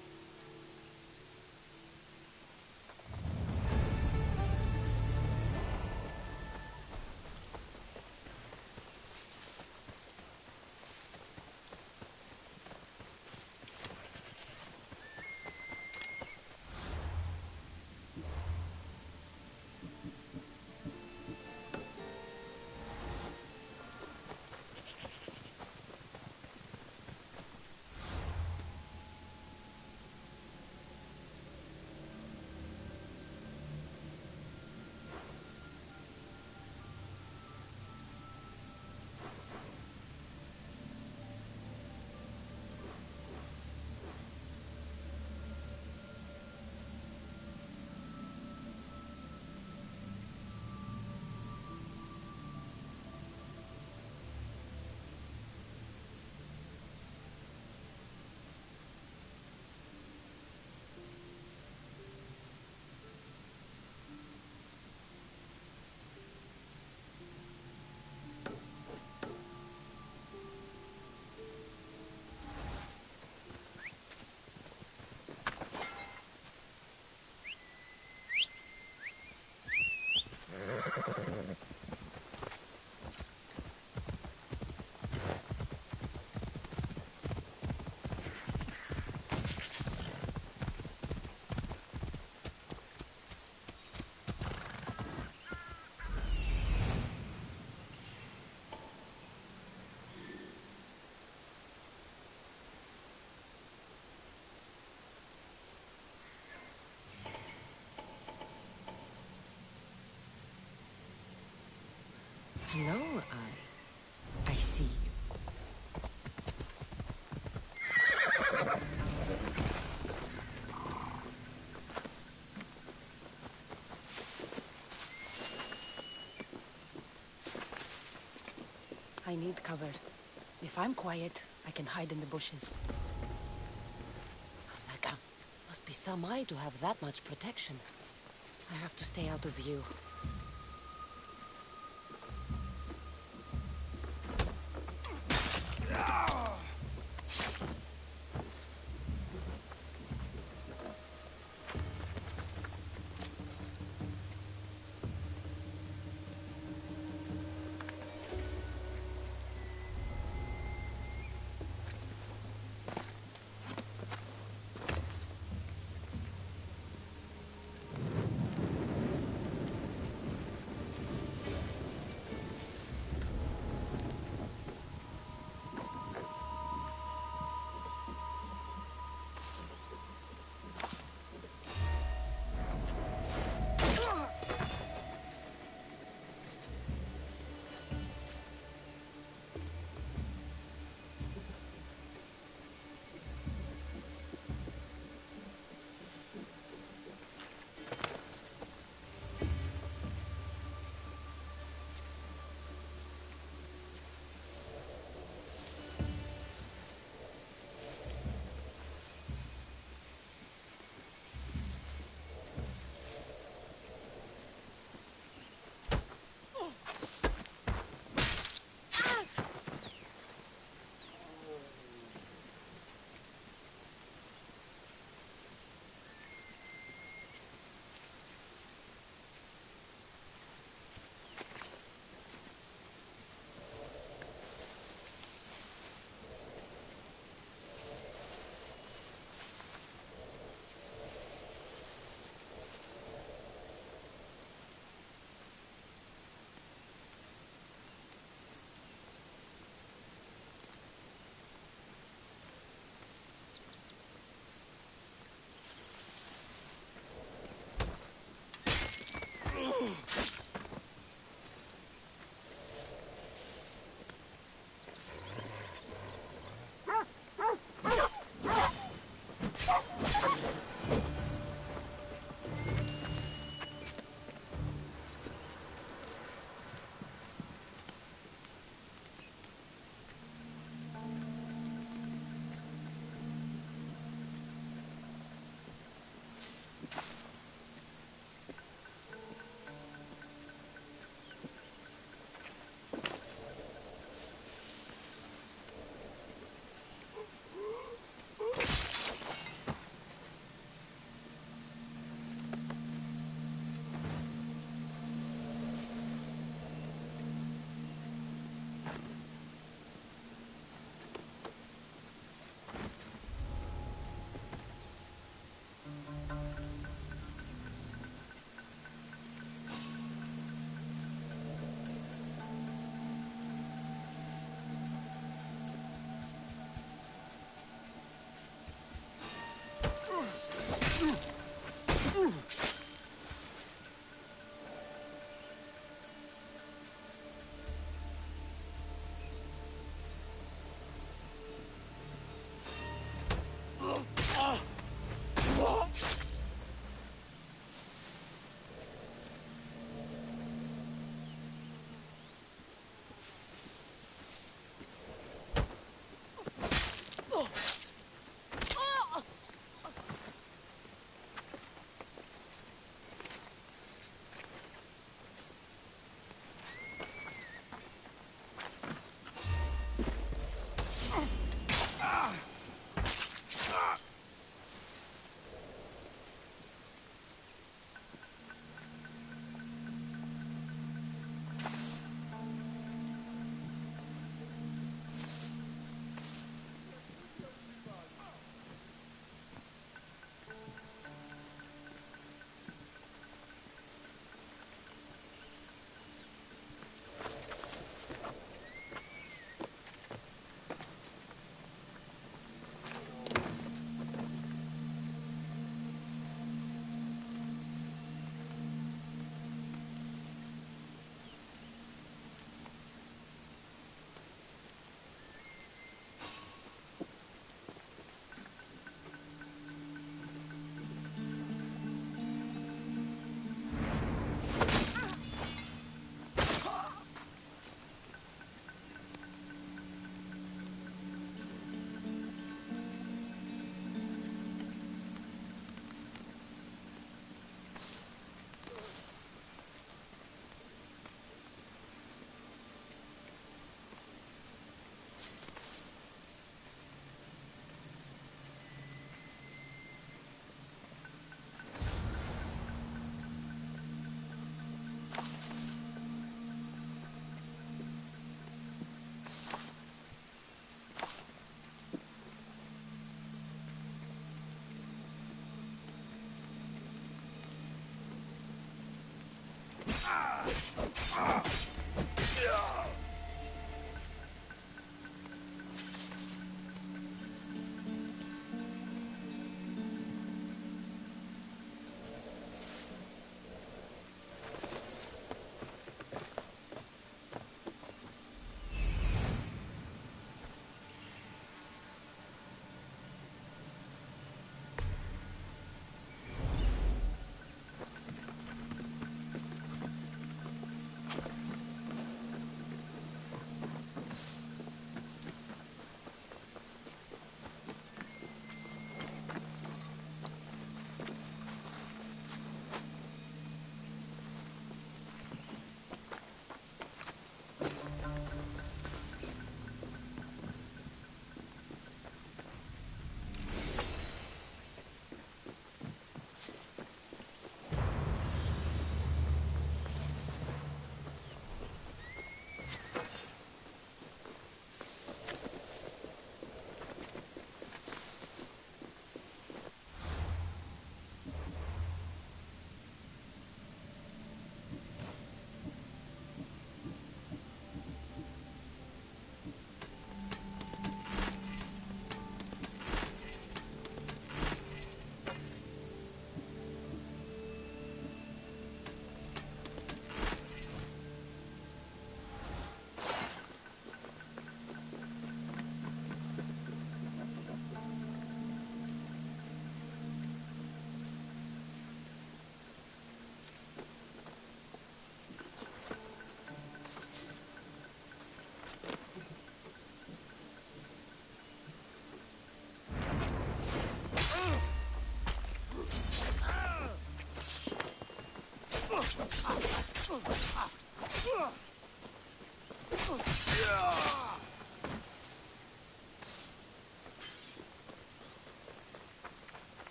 Hello, I see you. I need cover. If I'm quiet, I can hide in the bushes. Oh my God. Must be some eye to have that much protection. I have to stay out of view.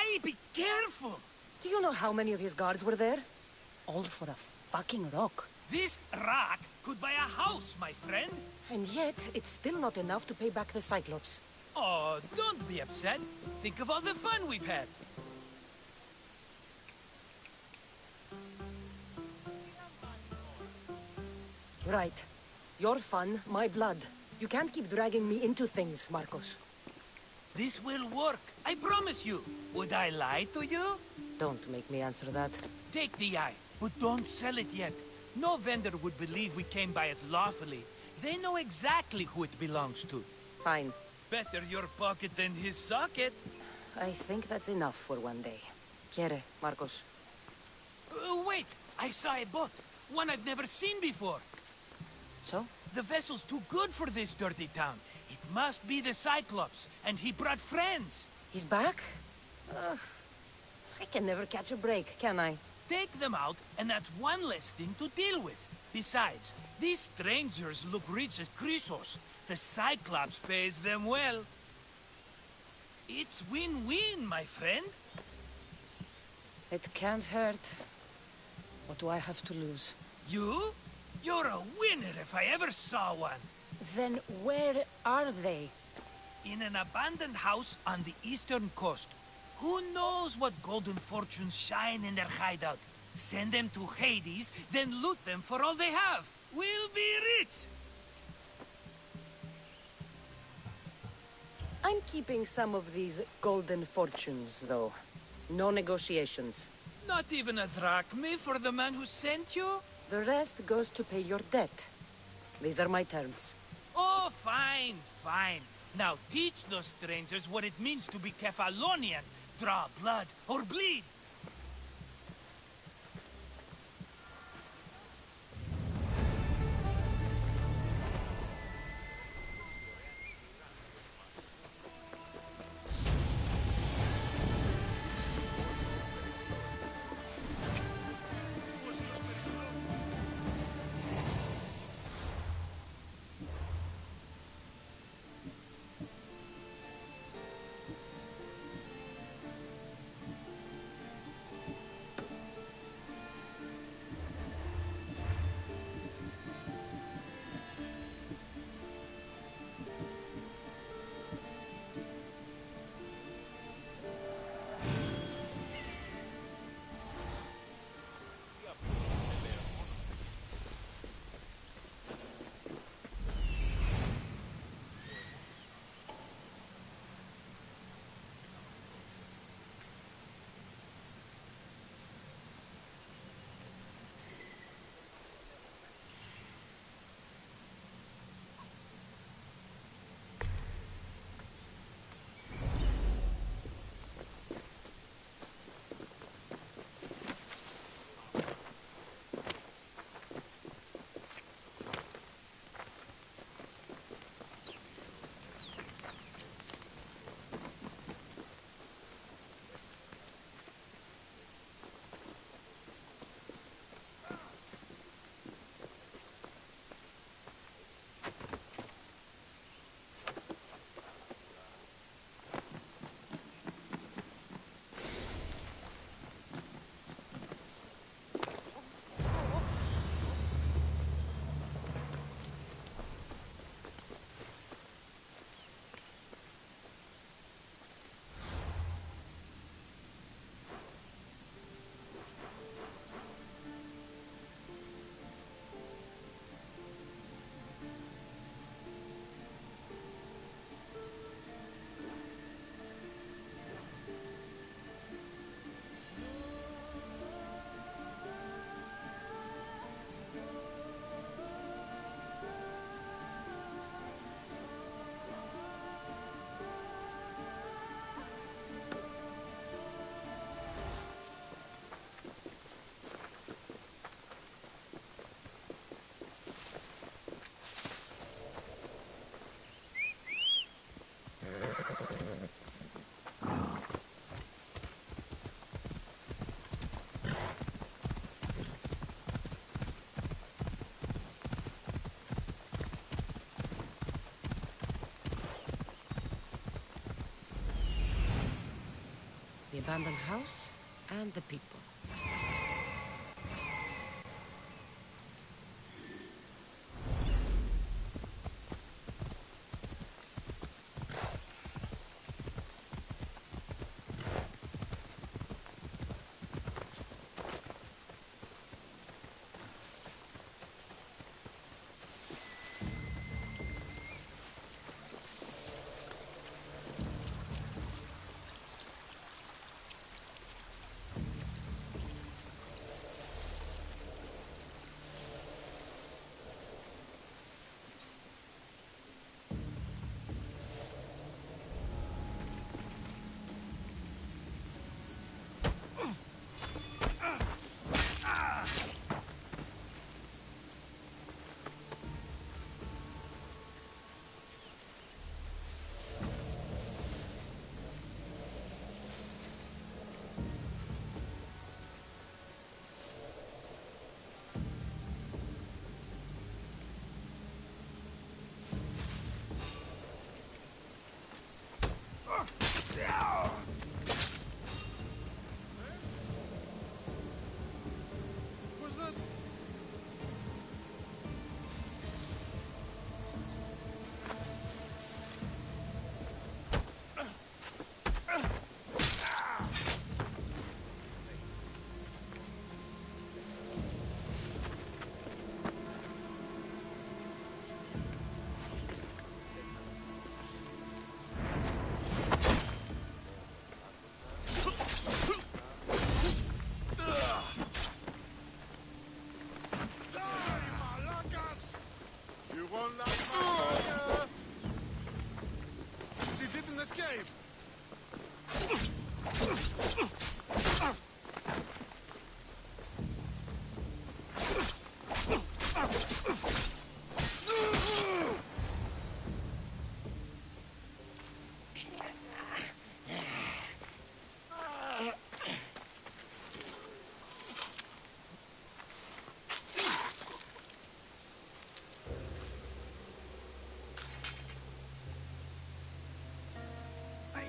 Hey, be careful! Do you know how many of his guards were there? All for a fucking rock. This rock could buy a house, my friend. And yet, it's still not enough to pay back the Cyclops. Oh, don't be upset. Think of all the fun we've had. Right. Your fun, my blood. You can't keep dragging me into things, Marcos. This will work, I promise you. Would I lie to you? Don't make me answer that. Take the eye, but don't sell it yet. No vendor would believe we came by it lawfully. They know exactly who it belongs to. Fine. Better your pocket than his socket. I think that's enough for one day. Quiere, Marcos. Wait! I saw a boat. One I've never seen before. So? The vessel's too good for this dirty town. It must be the Cyclops, and he brought friends. He's back? I can never catch a break, can I? Take them out, and that's one less thing to deal with. Besides, these strangers look rich as Chrysos. The Cyclops pays them well. It's win-win, my friend. It can't hurt. What do I have to lose? You? You're a winner if I ever saw one. Then where are they? In an abandoned house on the eastern coast. Who knows what golden fortunes shine in their hideout? Send them to Hades, then loot them for all they have. We'll be rich! I'm keeping some of these golden fortunes, though. No negotiations. Not even a drachme for the man who sent you? The rest goes to pay your debt. These are my terms. Oh, fine, fine. Now teach those strangers what it means to be Kefalonian. Draw blood or bleed. abandoned house and the people.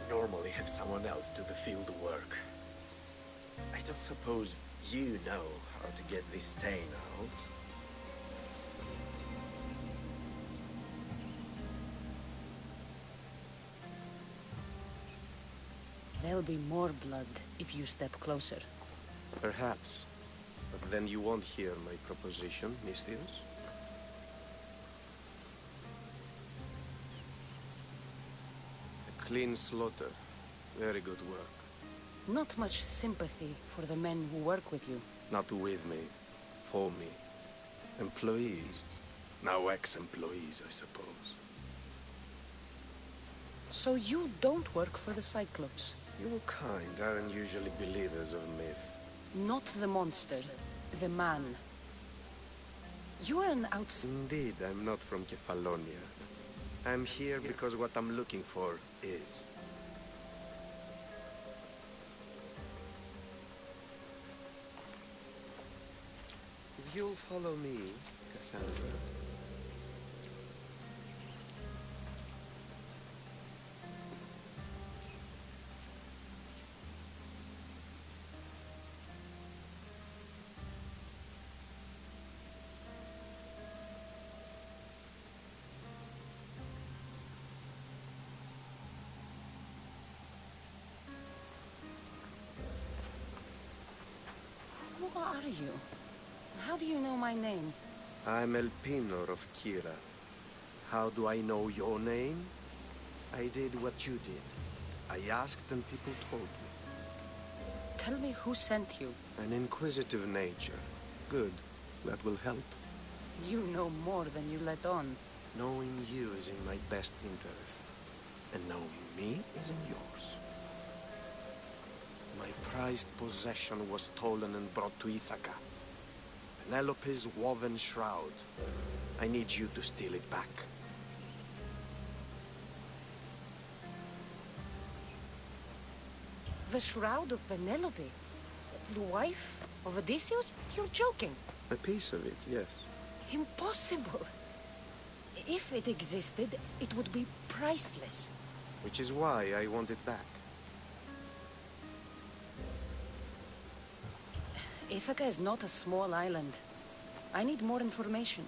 Normally have someone else do the field work. I don't suppose you know how to get this stain out. There'll be more blood if you step closer. Perhaps. But then you won't hear my proposition, Mistios. Clean slaughter. Very good work. Not much sympathy for the men who work with you. Not with me. For me. Employees. Now ex-employees, I suppose. So you don't work for the Cyclops? Your kind aren't usually believers of myth. Not the monster. The man. You're an Indeed, I'm not from Kefalonia. I'm here because what I'm looking for is. If you'll follow me, Cassandra. Who are you? How do you know my name? I'm El Pinor of Kira. How do I know your name? I did what you did. I asked and people told me. Tell me who sent you. An inquisitive nature. Good. That will help. You know more than you let on. Knowing you is in my best interest. And knowing me is in yours. My prized possession was stolen and brought to Ithaca. Penelope's woven shroud. I need you to steal it back. The shroud of Penelope? The wife of Odysseus? You're joking. A piece of it, yes. Impossible. If it existed, it would be priceless. Which is why I want it back. Ithaca is not a small island. I need more information.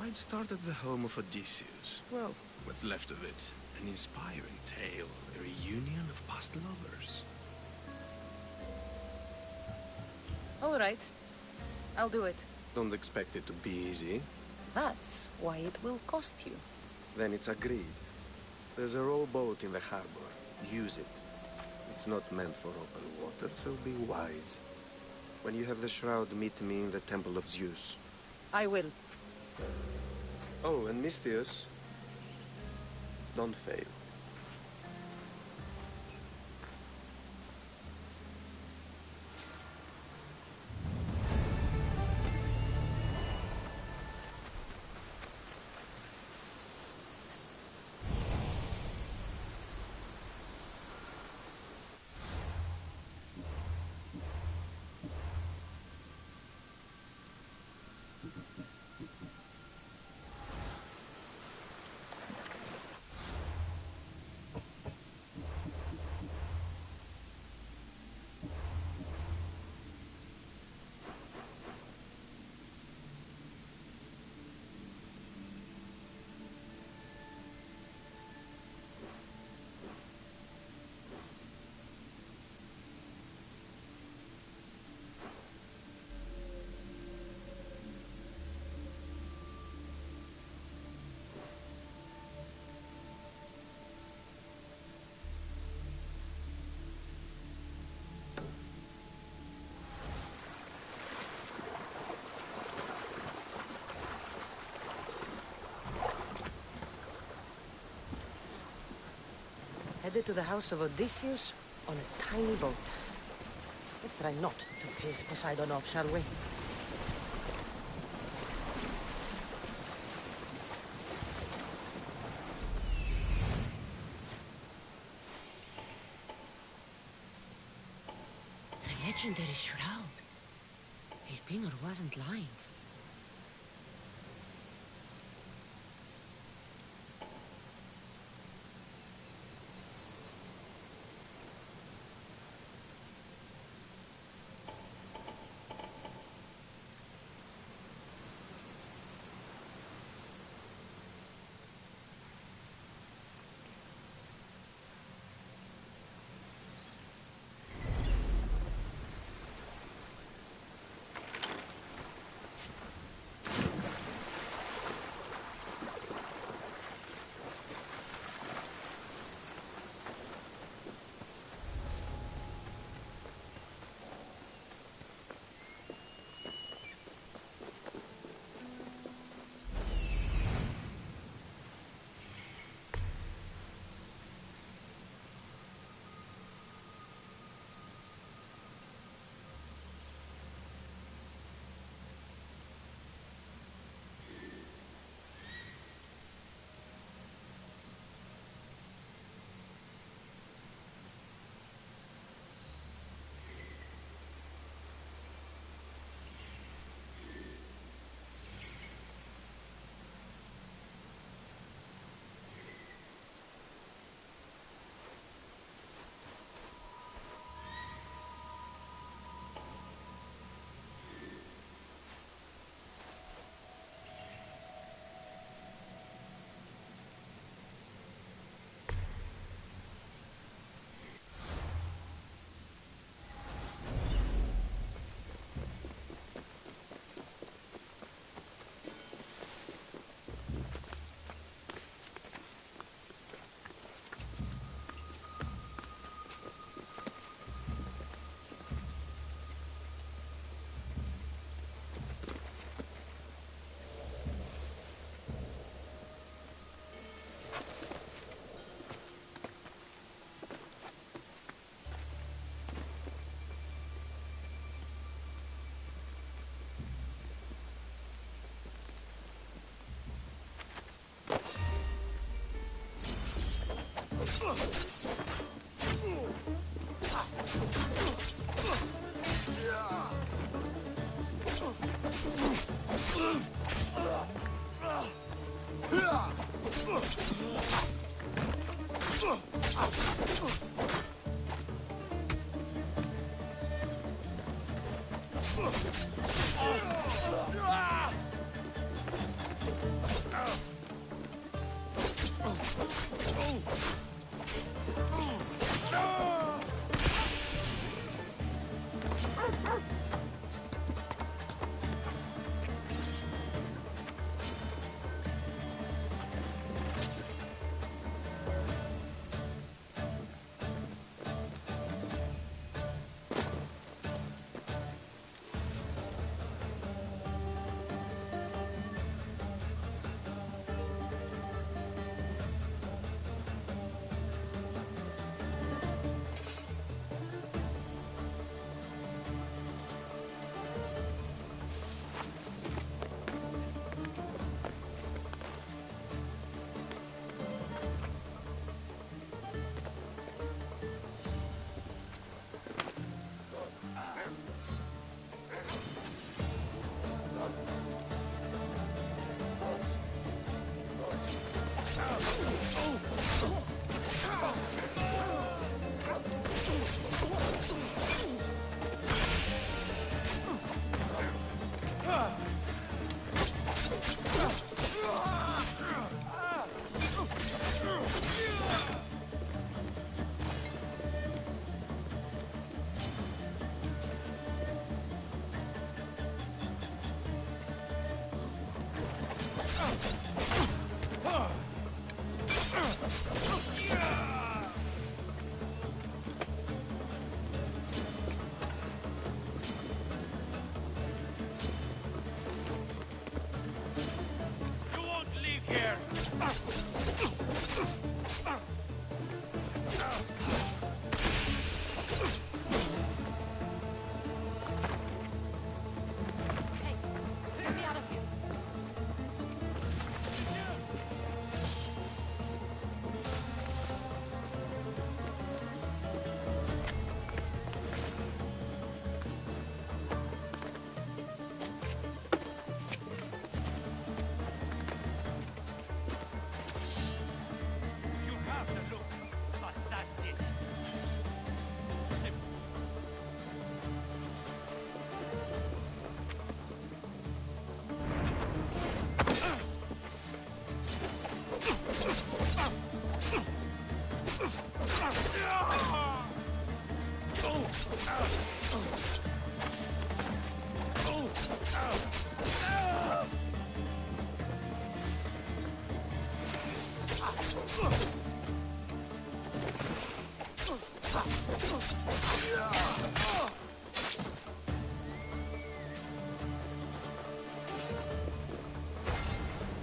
I'd start at the home of Odysseus. Well, what's left of it. An inspiring tale, a reunion of past lovers. All right. I'll do it. Don't expect it to be easy. That's why it will cost you. Then it's agreed. There's a rowboat in the harbor. Use it. It's not meant for open water, so be wise. When you have the shroud, meet me in the Temple of Zeus. I will. Oh, and Misthios, don't fail. Headed to the house of Odysseus on a tiny boat. Let's try not to piss Poseidon off, shall we? The legendary shroud. Elpinor wasn't lying.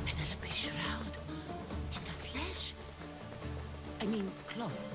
Penelope's shroud. In the flesh? I mean, cloth.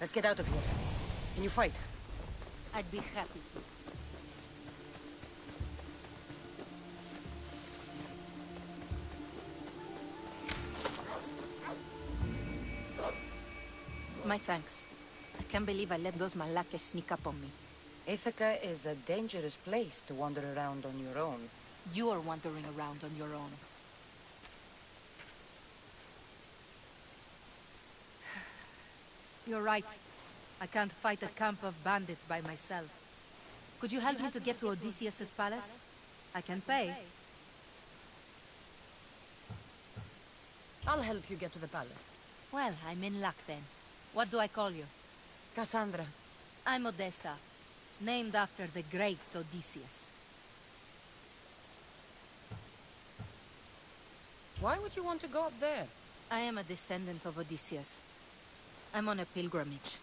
Let's get out of here. Can you fight? I'd be happy to. My thanks. I can't believe I let those Malakas sneak up on me. Ithaca is a dangerous place to wander around on your own. You are wandering around on your own. You're right. I can't fight a camp of bandits by myself. Could you help me to get to Odysseus's palace? I can pay. I'll help you get to the palace. Well, I'm in luck then. What do I call you? Cassandra. I'm Odessa, named after the great Odysseus. Why would you want to go up there? I am a descendant of Odysseus. I'm on a pilgrimage.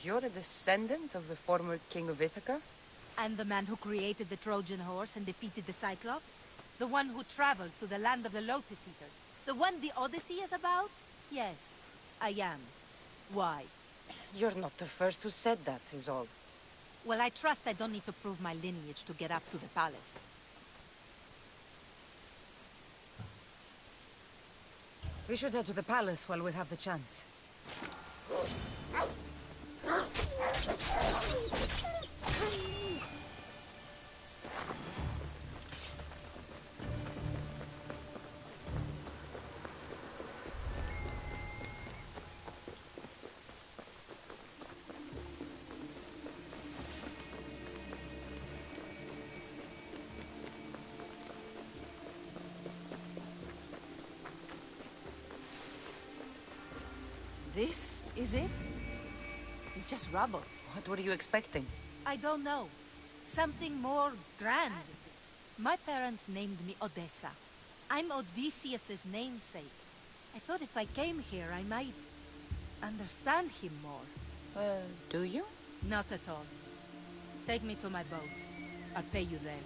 You're a descendant of the former king of Ithaca? I'm the man who created the Trojan horse and defeated the Cyclops. The one who traveled to the land of the Lotus Eaters. The one the Odyssey is about? Yes, I am. Why? You're not the first who said that, is all. Well, I trust I don't need to prove my lineage to get up to the palace. We should head to the palace while we have the chance. This is it? It's just rubble. What were you expecting? I don't know. Something more grand. My parents named me Odessa. I'm Odysseus's namesake. I thought if I came here, I might understand him more. Do you? Not at all. Take me to my boat. I'll pay you there.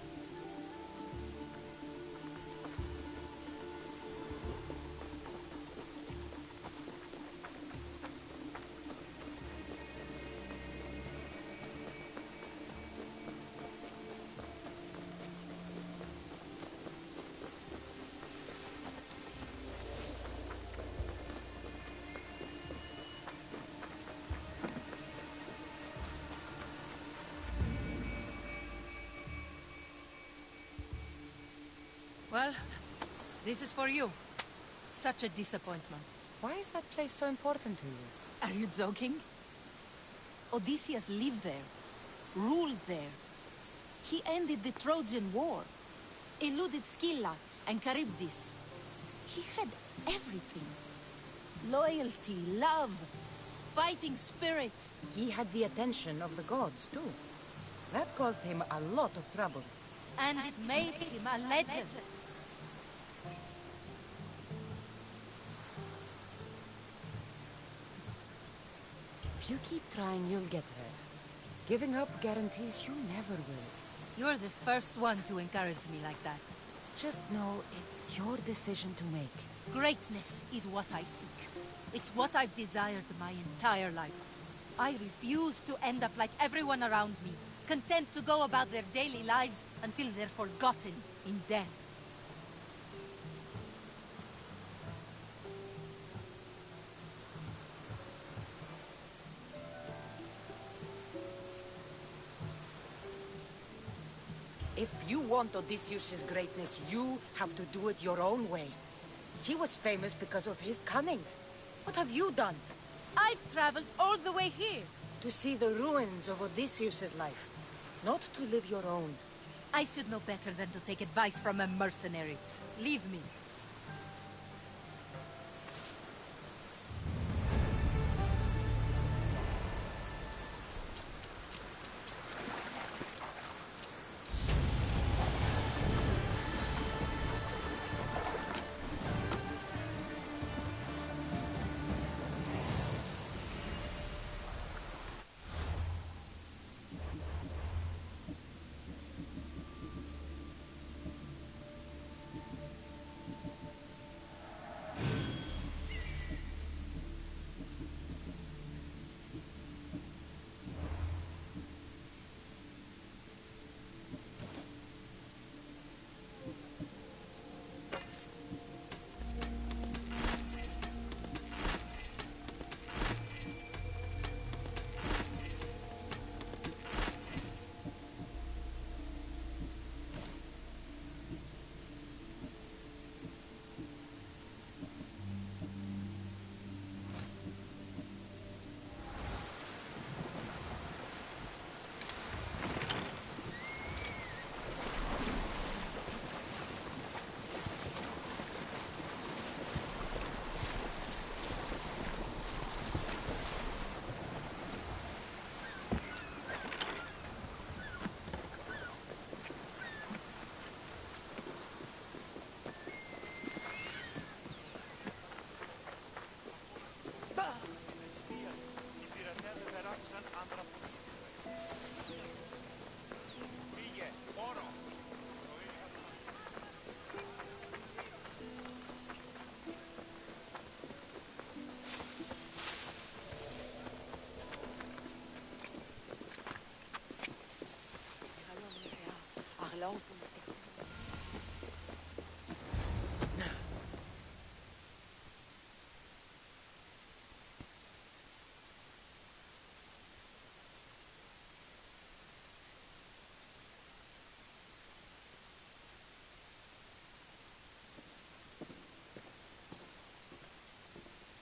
Well, this is for you. Such a disappointment. Why is that place so important to you? Are you joking? Odysseus lived there, ruled there. He ended the Trojan War, eluded Scylla and Charybdis. He had everything. Loyalty, love, fighting spirit. He had the attention of the gods, too. That caused him a lot of trouble. And it made him a legend. If you keep trying, you'll get there. Giving up guarantees you never will. You're the first one to encourage me like that. Just know it's your decision to make. Greatness is what I seek. It's what I've desired my entire life. I refuse to end up like everyone around me, content to go about their daily lives until they're forgotten in death. If you want Odysseus' greatness, you have to do it your own way. He was famous because of his cunning. What have you done? I've traveled all the way here. To see the ruins of Odysseus' life, not to live your own. I should know better than to take advice from a mercenary. Leave me.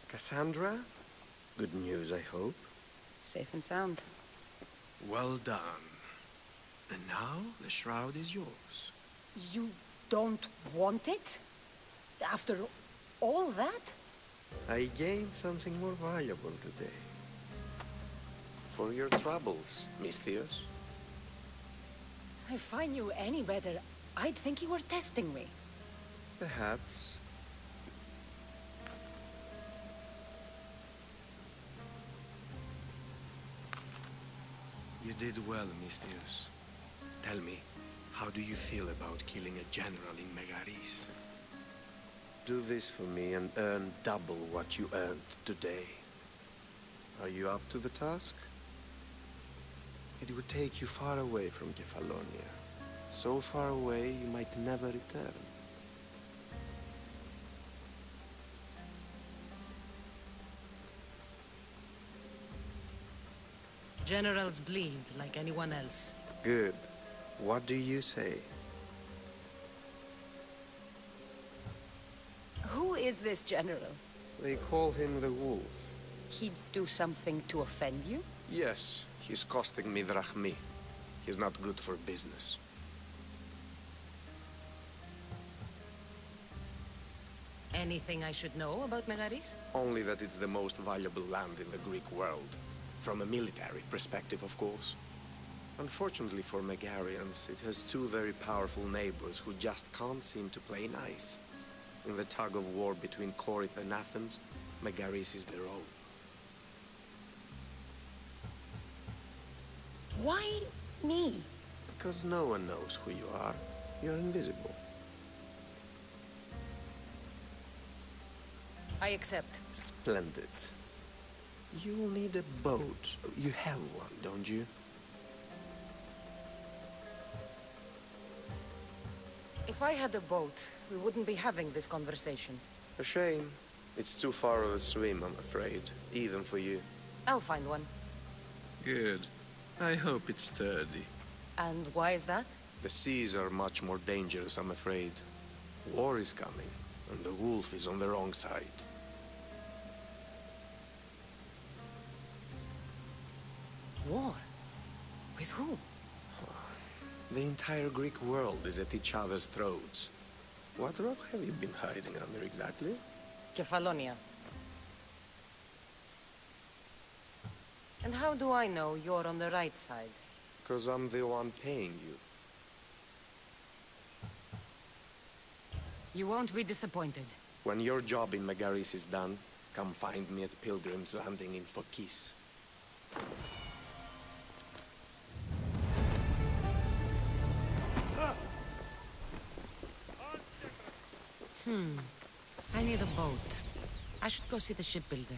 Cassandra? Good news, I hope. Safe and sound. Well done. And now, the shroud is yours. You don't want it? After all that? I gained something more valuable today. For your troubles, Misthios. If I knew any better, I'd think you were testing me. Perhaps. You did well, Mistius. Tell me, how do you feel about killing a general in Megaris? Do this for me and earn double what you earned today. Are you up to the task? It would take you far away from Kefalonia. So far away, you might never return. Generals bleed like anyone else. Good. What do you say? Who is this general? They call him the Wolf. He'd do something to offend you? Yes, he's costing me drachmi. He's not good for business. Anything I should know about Megaris? Only that it's the most valuable land in the Greek world. From a military perspective, of course. Unfortunately for Megarians, it has two very powerful neighbors who just can't seem to play nice. In the tug of war between Corinth and Athens, Megaris is their own. Why me? Because no one knows who you are. You're invisible. I accept. Splendid. You'll need a boat. You have one, don't you? If I had a boat, we wouldn't be having this conversation. A shame. It's too far of a swim, I'm afraid. Even for you. I'll find one. Good. I hope it's sturdy. And why is that? The seas are much more dangerous, I'm afraid. War is coming, and the wolf is on the wrong side. War? With whom? The entire Greek world is at each other's throats. What rock have you been hiding under exactly? Kefalonia. And how do I know you're on the right side? Because I'm the one paying you. You won't be disappointed. When your job in Megaris is done, come find me at Pilgrim's Landing in Phokis. I need a boat. I should go see the shipbuilder.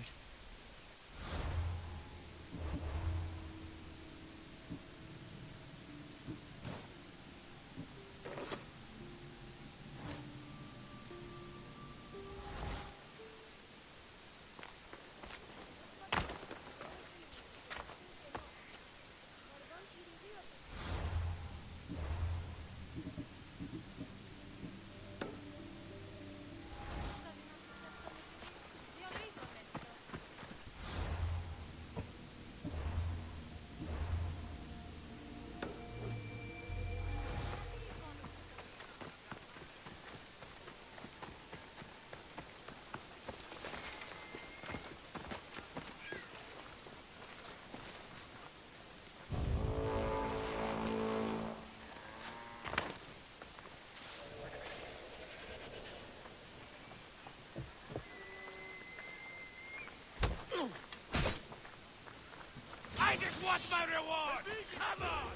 I just want my reward! Come on!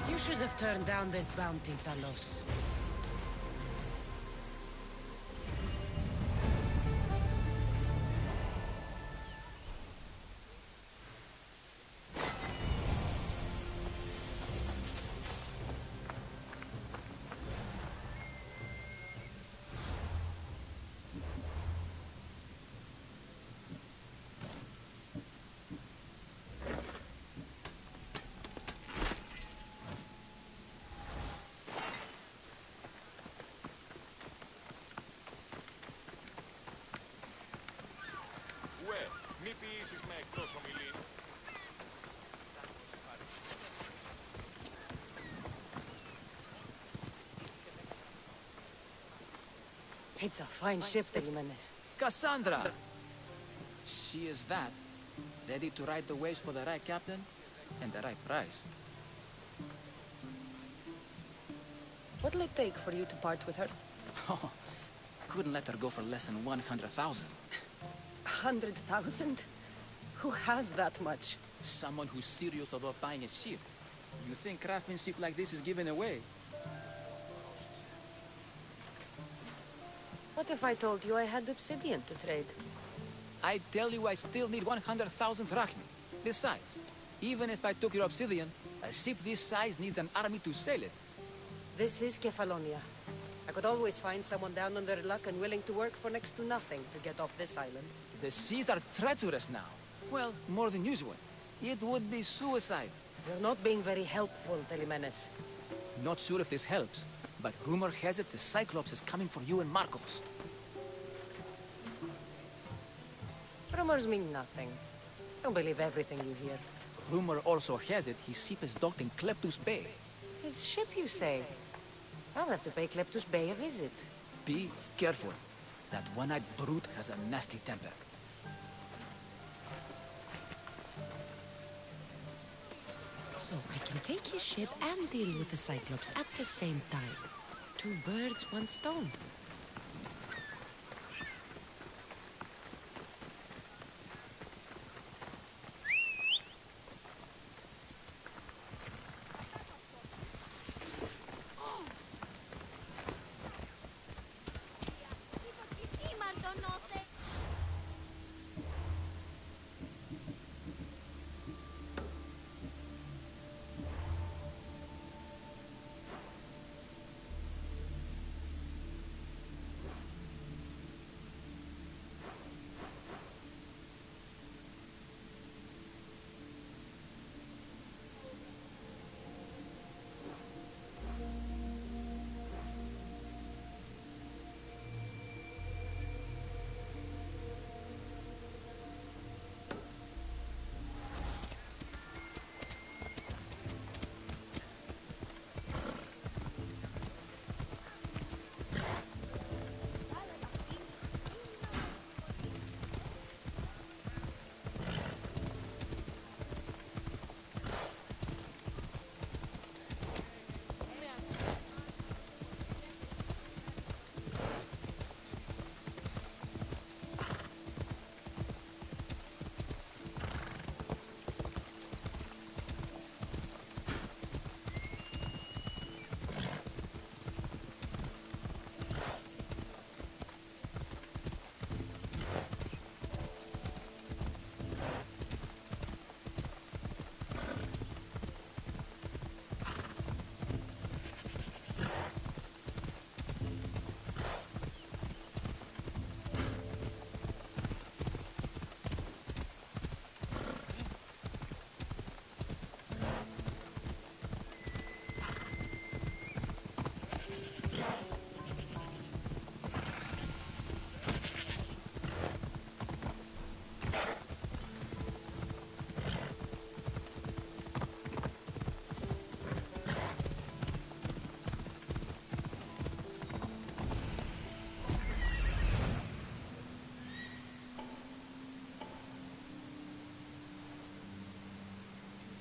You should have turned down this bounty, Talos. Μη πειήσεις με εκτός ομιλή. It's a fine ship, Telimenes. Cassandra! She is that. Ready to ride the waves for the right captain and the right price. What'll it take for you to part with her? Oh, couldn't let her go for less than 100,000. 100,000? Who has that much? Someone who's serious about buying a ship. You think craftsmanship like this is given away? What if I told you I had obsidian to trade? I tell you I still need 100,000 drachmi. Besides, even if I took your obsidian, a ship this size needs an army to sail it. This is Kefalonia. I could always find someone down on their luck and willing to work for next to nothing to get off this island. The seas are treacherous now. Well, more than usual. It would be suicide. You're not being very helpful, Telimenes. Not sure if this helps, but rumor has it the Cyclops is coming for you and Marcos. Rumors mean nothing. Don't believe everything you hear. Rumor also has it his ship is docked in Kleptus Bay. His ship, you say? I'll have to pay Kleptus Bay a visit. Be careful. That one-eyed brute has a nasty temper. So I can take his ship and deal with the Cyclops at the same time. 2 birds, 1 stone.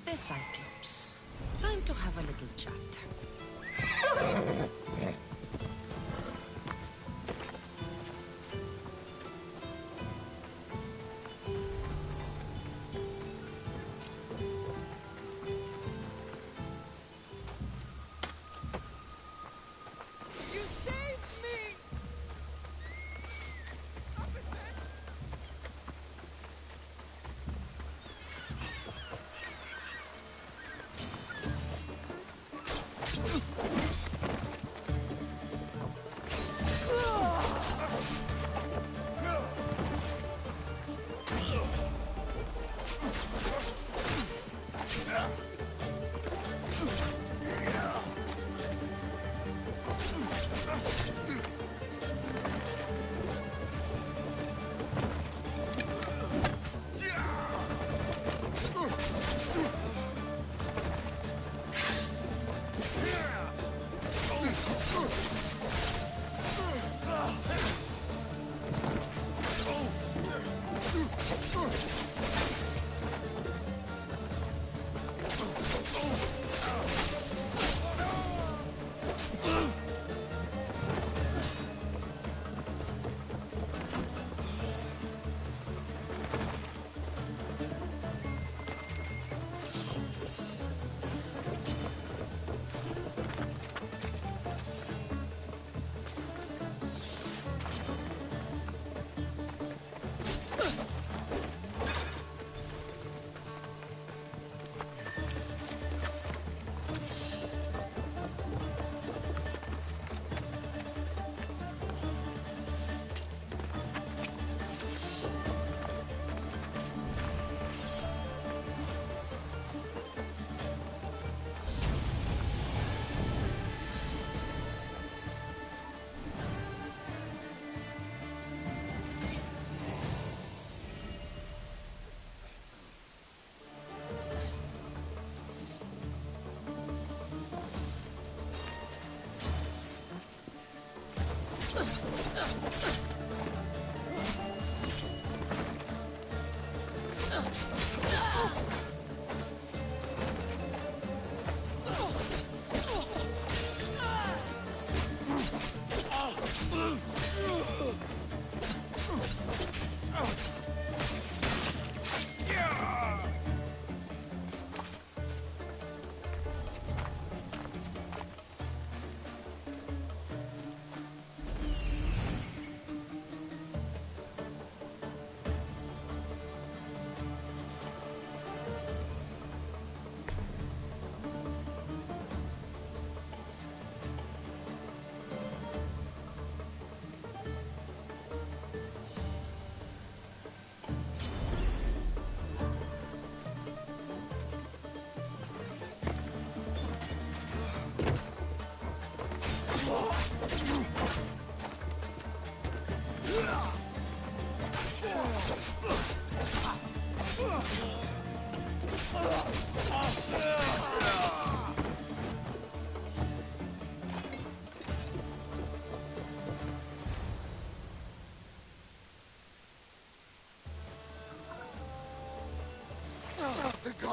The Cyclops. Time to have a little chat. You saved me!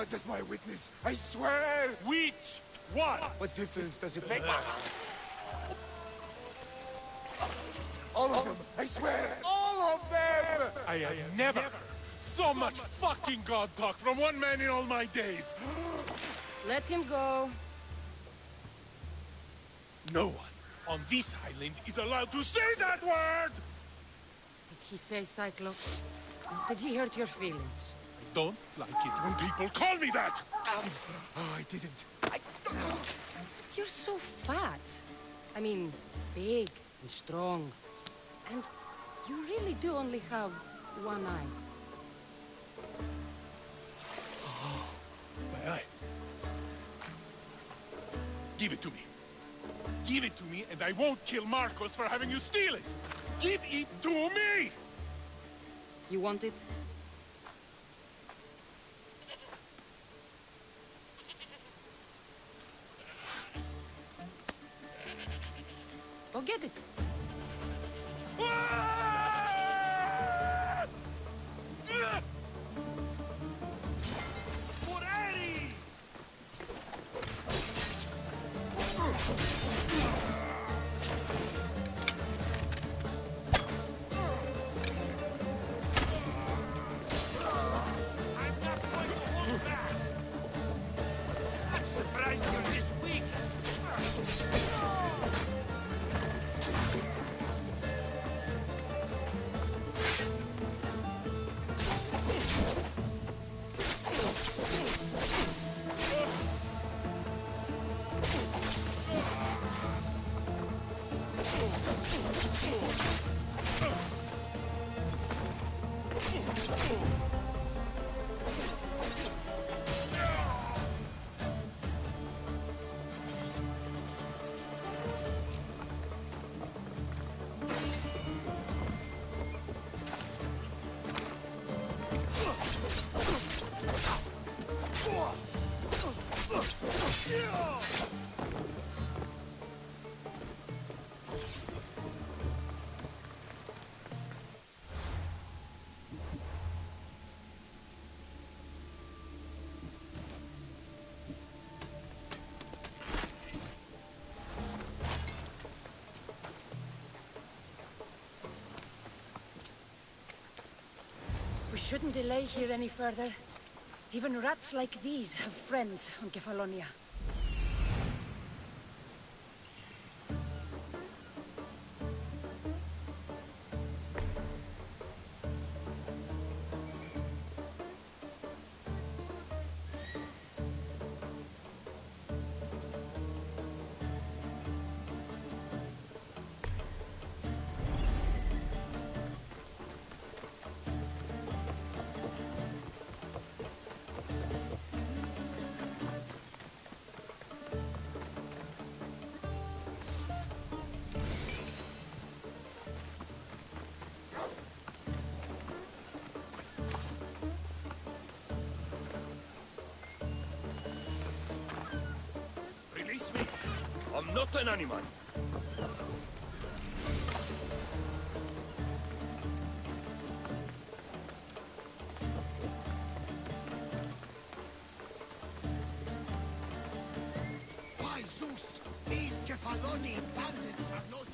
gods as my witness, I swear! Which one? What difference does it make? All of them, I swear! All of them! I have never heard so much fucking god talk from one man in all my days. Let him go. No one on this island is allowed to say that word! Did he say Cyclops? Did he hurt your feelings? I don't like it when people call me that! Oh, I didn't. But you're so fat. I mean, big and strong. And you really do only have one eye. My eye. Give it to me. Give it to me, and I won't kill Marcos for having you steal it! Give it to me! You want it? Go get it. For Ares! I'm not going to hold back. I'm surprised you're this weak. We shouldn't delay here any further. Even rats like these have friends on Kefalonia. Release me. I'm not an animal. By Zeus, these Kefalonian bandits are no joke!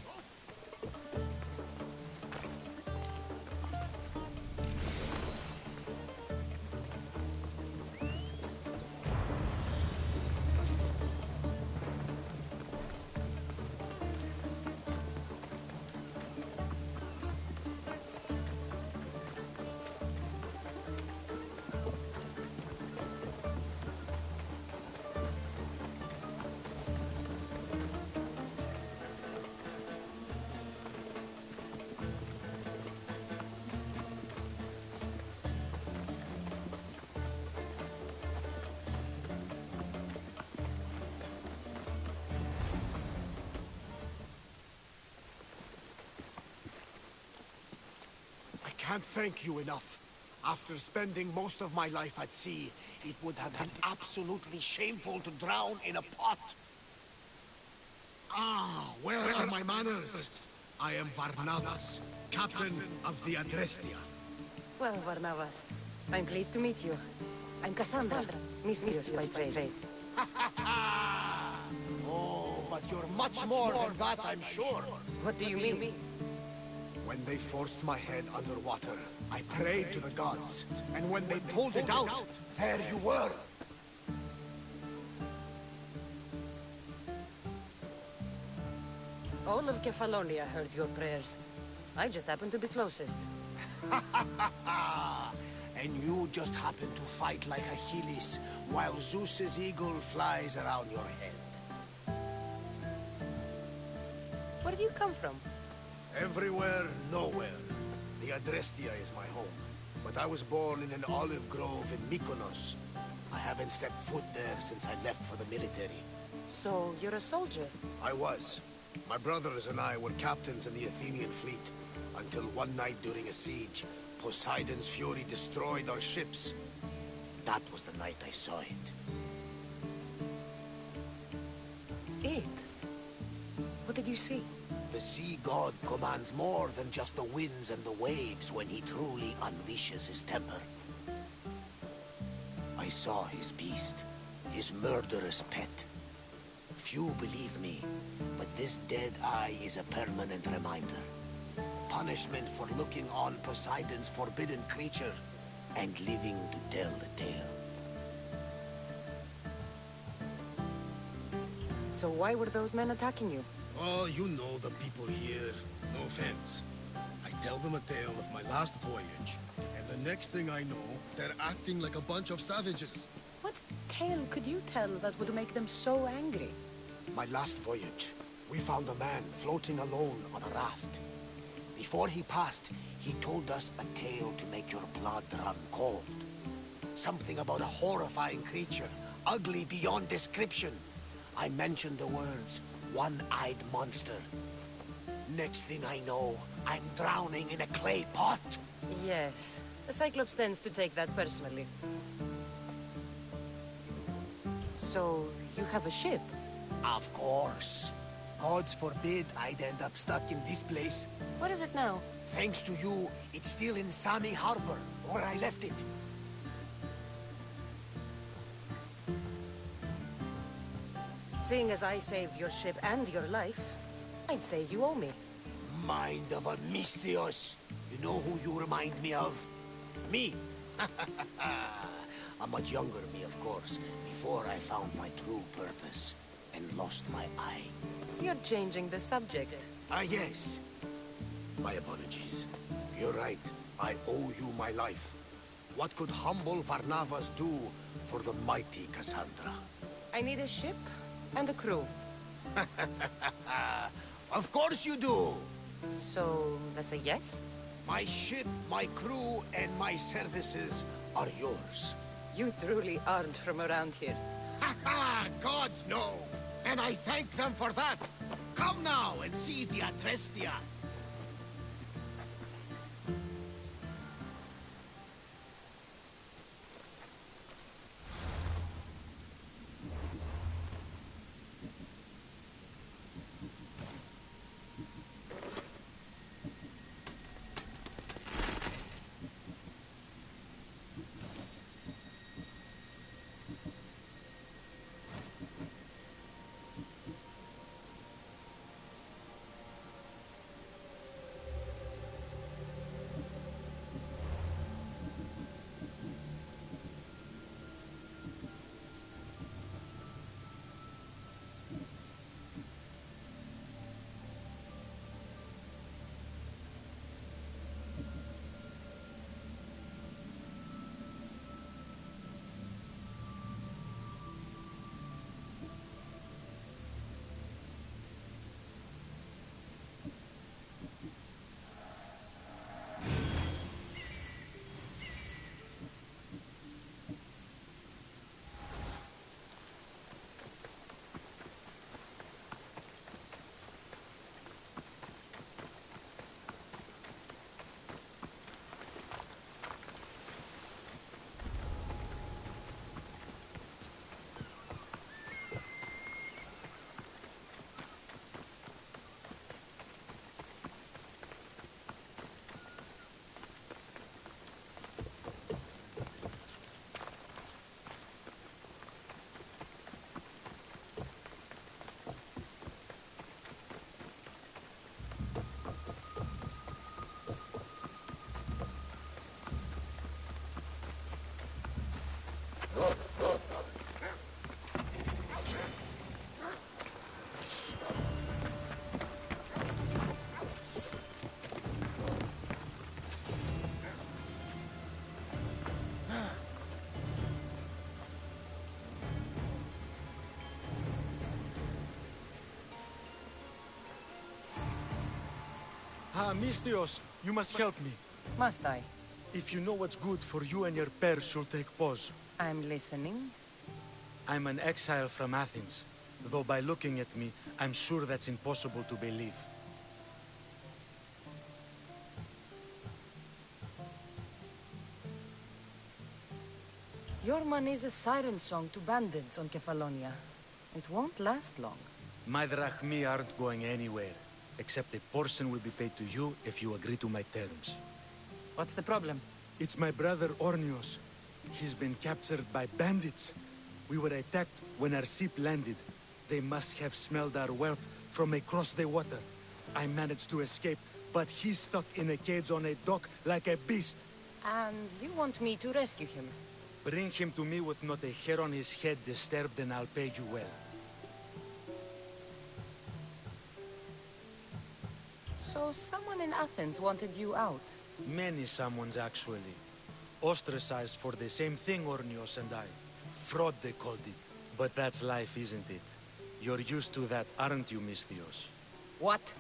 I can't thank you enough. After spending most of my life at sea, it would have been absolutely shameful to drown in a pot. Ah, where are my manners? I am Varnavas, captain of the Adrestia. Well, Varnavas, I'm pleased to meet you. I'm Cassandra, mistress by trade. Oh, but you're much more than that, I'm sure. What do you mean? When they forced my head underwater, I prayed to the gods. And when they pulled it out, there you were. All of Kefalonia heard your prayers. I just happened to be closest. And you just happen to fight like Achilles, while Zeus's eagle flies around your head. Where do you come from? Everywhere, nowhere. The Adrestia is my home. But I was born in an olive grove in Mykonos. I haven't stepped foot there since I left for the military. So, you're a soldier? I was. My brothers and I were captains in the Athenian fleet, until one night during a siege, Poseidon's fury destroyed our ships. That was the night I saw it. It? What did you see? The sea god commands more than just the winds and the waves when he truly unleashes his temper. I saw his beast, his murderous pet. Few believe me, but this dead eye is a permanent reminder. Punishment for looking on Poseidon's forbidden creature and living to tell the tale. So why were those men attacking you? Oh, you know the people here. No offense. I tell them a tale of my last voyage, and the next thing I know, they're acting like a bunch of savages. What tale could you tell that would make them so angry? My last voyage, we found a man floating alone on a raft. Before he passed, he told us a tale to make your blood run cold. Something about a horrifying creature, ugly beyond description. I mentioned the words, one-eyed monster. Next thing I know, I'm drowning in a clay pot. Yes. The Cyclops tends to take that personally. So, you have a ship? Of course. Gods forbid I'd end up stuck in this place. What is it now? Thanks to you, it's still in Sami Harbor, where I left it. Seeing as I saved your ship and your life, I'd say you owe me. Mind of a Mystios. You know who you remind me of? Me. A much younger me, of course, before I found my true purpose and lost my eye. You're changing the subject. Ah, yes. My apologies. You're right. I owe you my life. What could humble Varnavas do for the mighty Cassandra? I need a ship and a crew. Of course you do! So, that's a yes? My ship, my crew, and my services are yours. You truly aren't from around here. Ha ha! Gods know! And I thank them for that! Come now and see the Adrestia! Ah, Mistios, you must help me. Must I? If you know what's good for you and your pairs, you'll take pause. I'm listening. I'm an exile from Athens. Though by looking at me, I'm sure that's impossible to believe. Your money's a siren song to bandits on Kefalonia. It won't last long. My drachmi aren't going anywhere. Except a portion will be paid to you if you agree to my terms. What's the problem? It's my brother Ornios. He's been captured by bandits. We were attacked when our ship landed. They must have smelled our wealth from across the water. I managed to escape, but he's stuck in a cage on a dock like a beast. And you want me to rescue him? Bring him to me with not a hair on his head disturbed and I'll pay you well. So someone in Athens wanted you out? Many someones, actually. Ostracized for the same thing, Ornios and I. Fraud, they called it. But that's life, isn't it? You're used to that, aren't you, Mistios? What?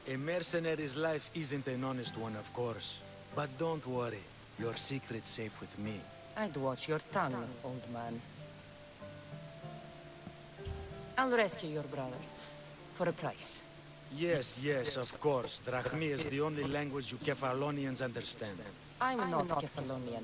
A mercenary's life isn't an honest one, of course. But don't worry. Your secret's safe with me. I'd watch your tongue, old man. I'll rescue your brother. For a price. Yes, yes, of course. Drachmi is the only language you Kefalonians understand. I'm not Kefalonian.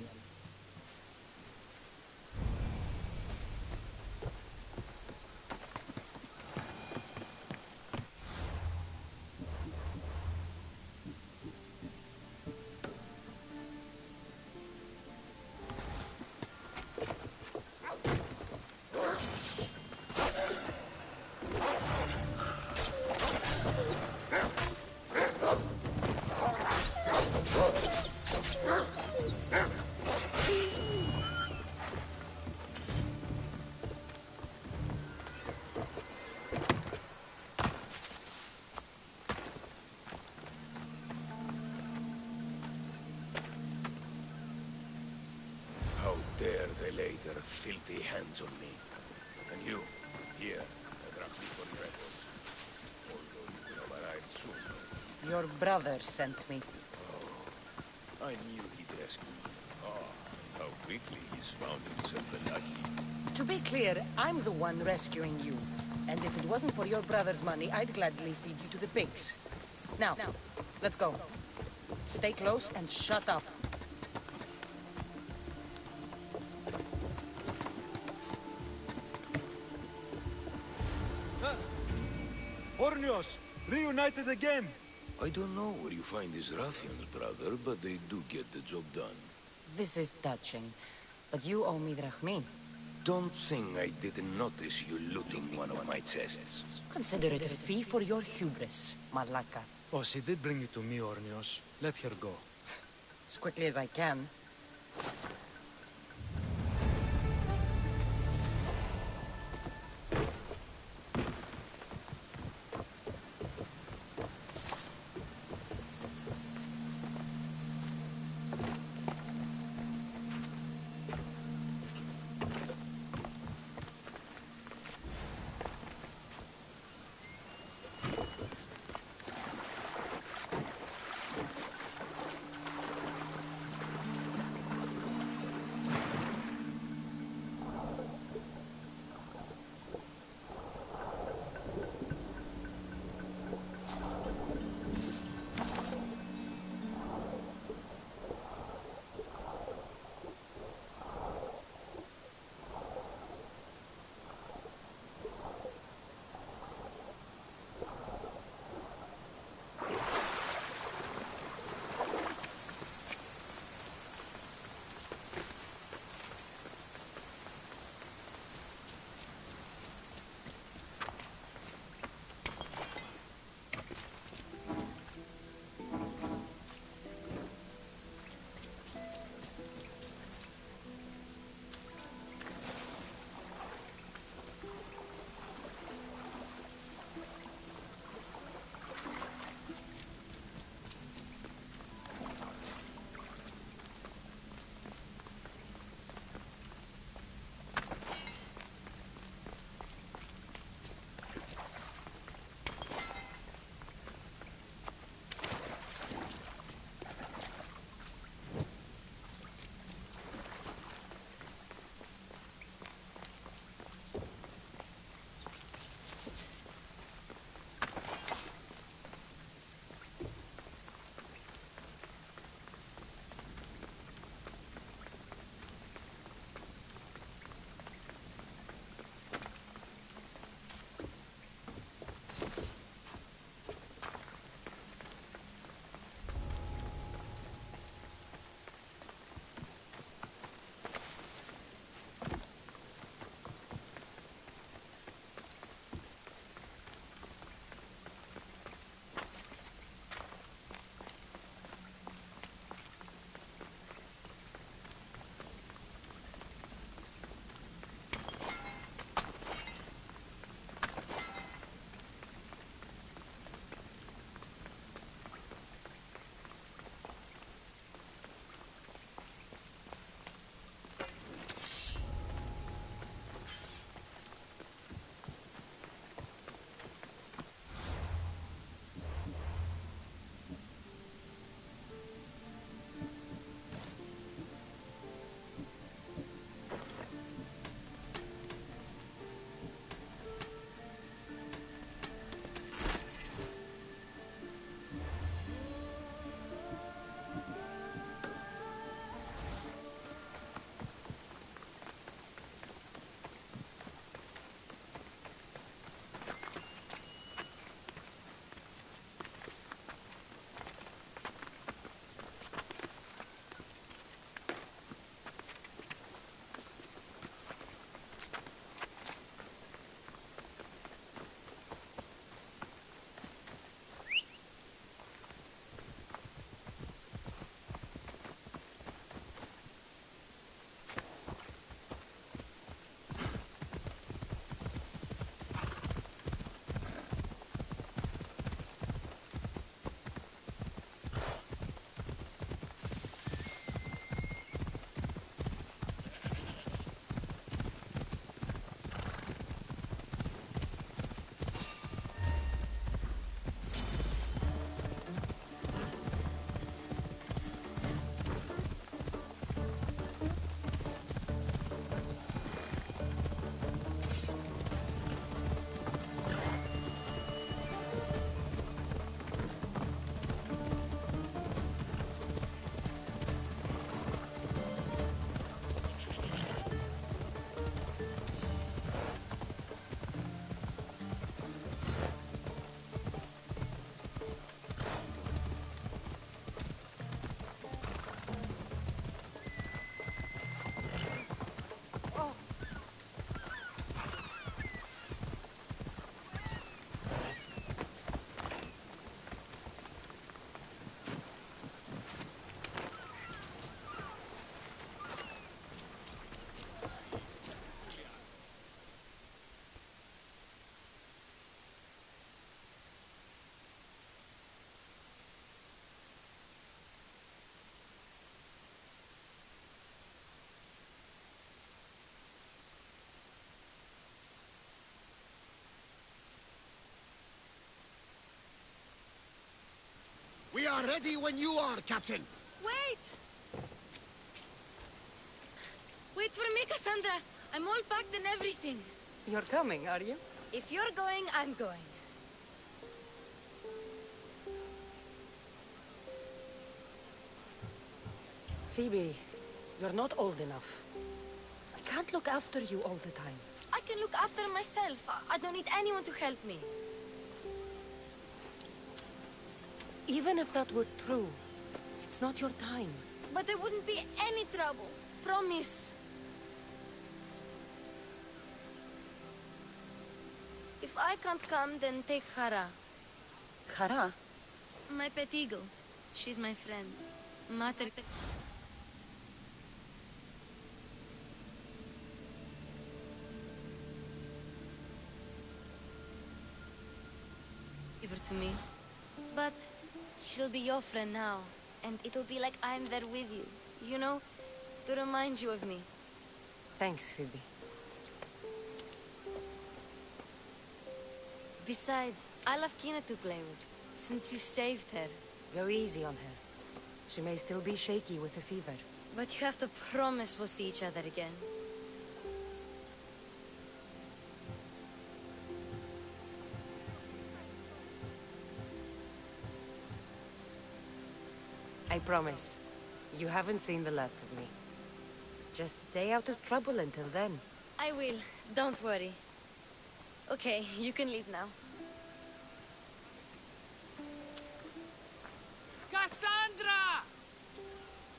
How dare they lay their filthy hands on me? And you, here, a drachmi for your efforts. Although you will arrive soon. Your brother sent me. Oh, I knew he'd rescue me. Oh, how quickly he's found himself a lucky. To be clear, I'm the one rescuing you. And if it wasn't for your brother's money, I'd gladly feed you to the pigs. Now, let's go. Stay close and shut up. Ornios! Reunited again! I don't know where you find these ruffians, brother, but they do get the job done. This is touching. But you owe me drachmi. Don't think I didn't notice you looting one of my chests. Consider it a fee for your hubris, Malaka. Oh, she did bring it to me, Ornios. Let her go. As quickly as I can. are ready when you are, Captain. Wait! Wait for me, Cassandra. I'm all packed and everything. You're coming, are you? If you're going, I'm going. Phoebe, you're not old enough. I can't look after you all the time. I can look after myself. I don't need anyone to help me. Even if that were true, it's not your time. But there wouldn't be any trouble. Promise. If I can't come, then take Hara. Hara? My pet eagle. She's my friend. Mater... Give her to me. But she'll be your friend now. And it'll be like I'm there with you. You know? To remind you of me. Thanks, Phoebe. Besides, I love Kina to play with. Since you saved her. Go easy on her. She may still be shaky with the fever. But you have to promise we'll see each other again. I promise. You haven't seen the last of me. Just stay out of trouble until then. I will. Don't worry. Okay, you can leave now. Cassandra!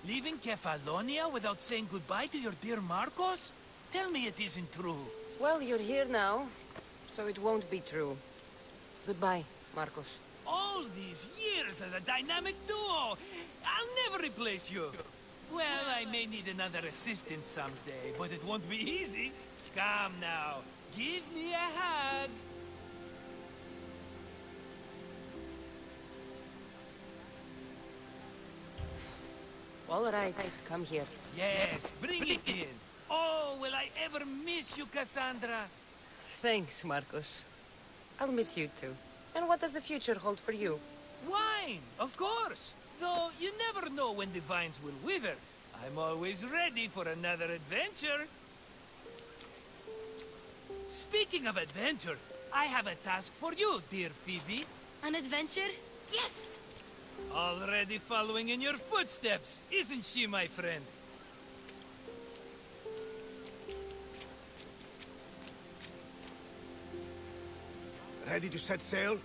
Leaving Kefalonia without saying goodbye to your dear Marcos? Tell me it isn't true. Well, you're here now, so it won't be true. Goodbye, Marcos. All these years as a dynamic duo! I'll never replace you! Well, I may need another assistant someday, but it won't be easy. Come now, give me a hug! All right, come here. Yes, bring it in! Oh, will I ever miss you, Cassandra? Thanks, Marcos. I'll miss you too. And what does the future hold for you? Wine, of course! Though you never know when the vines will wither. I'm always ready for another adventure. Speaking of adventure, I have a task for you, dear Phoebe. An adventure? Yes! Already following in your footsteps, isn't she, my friend? Ready to set sail?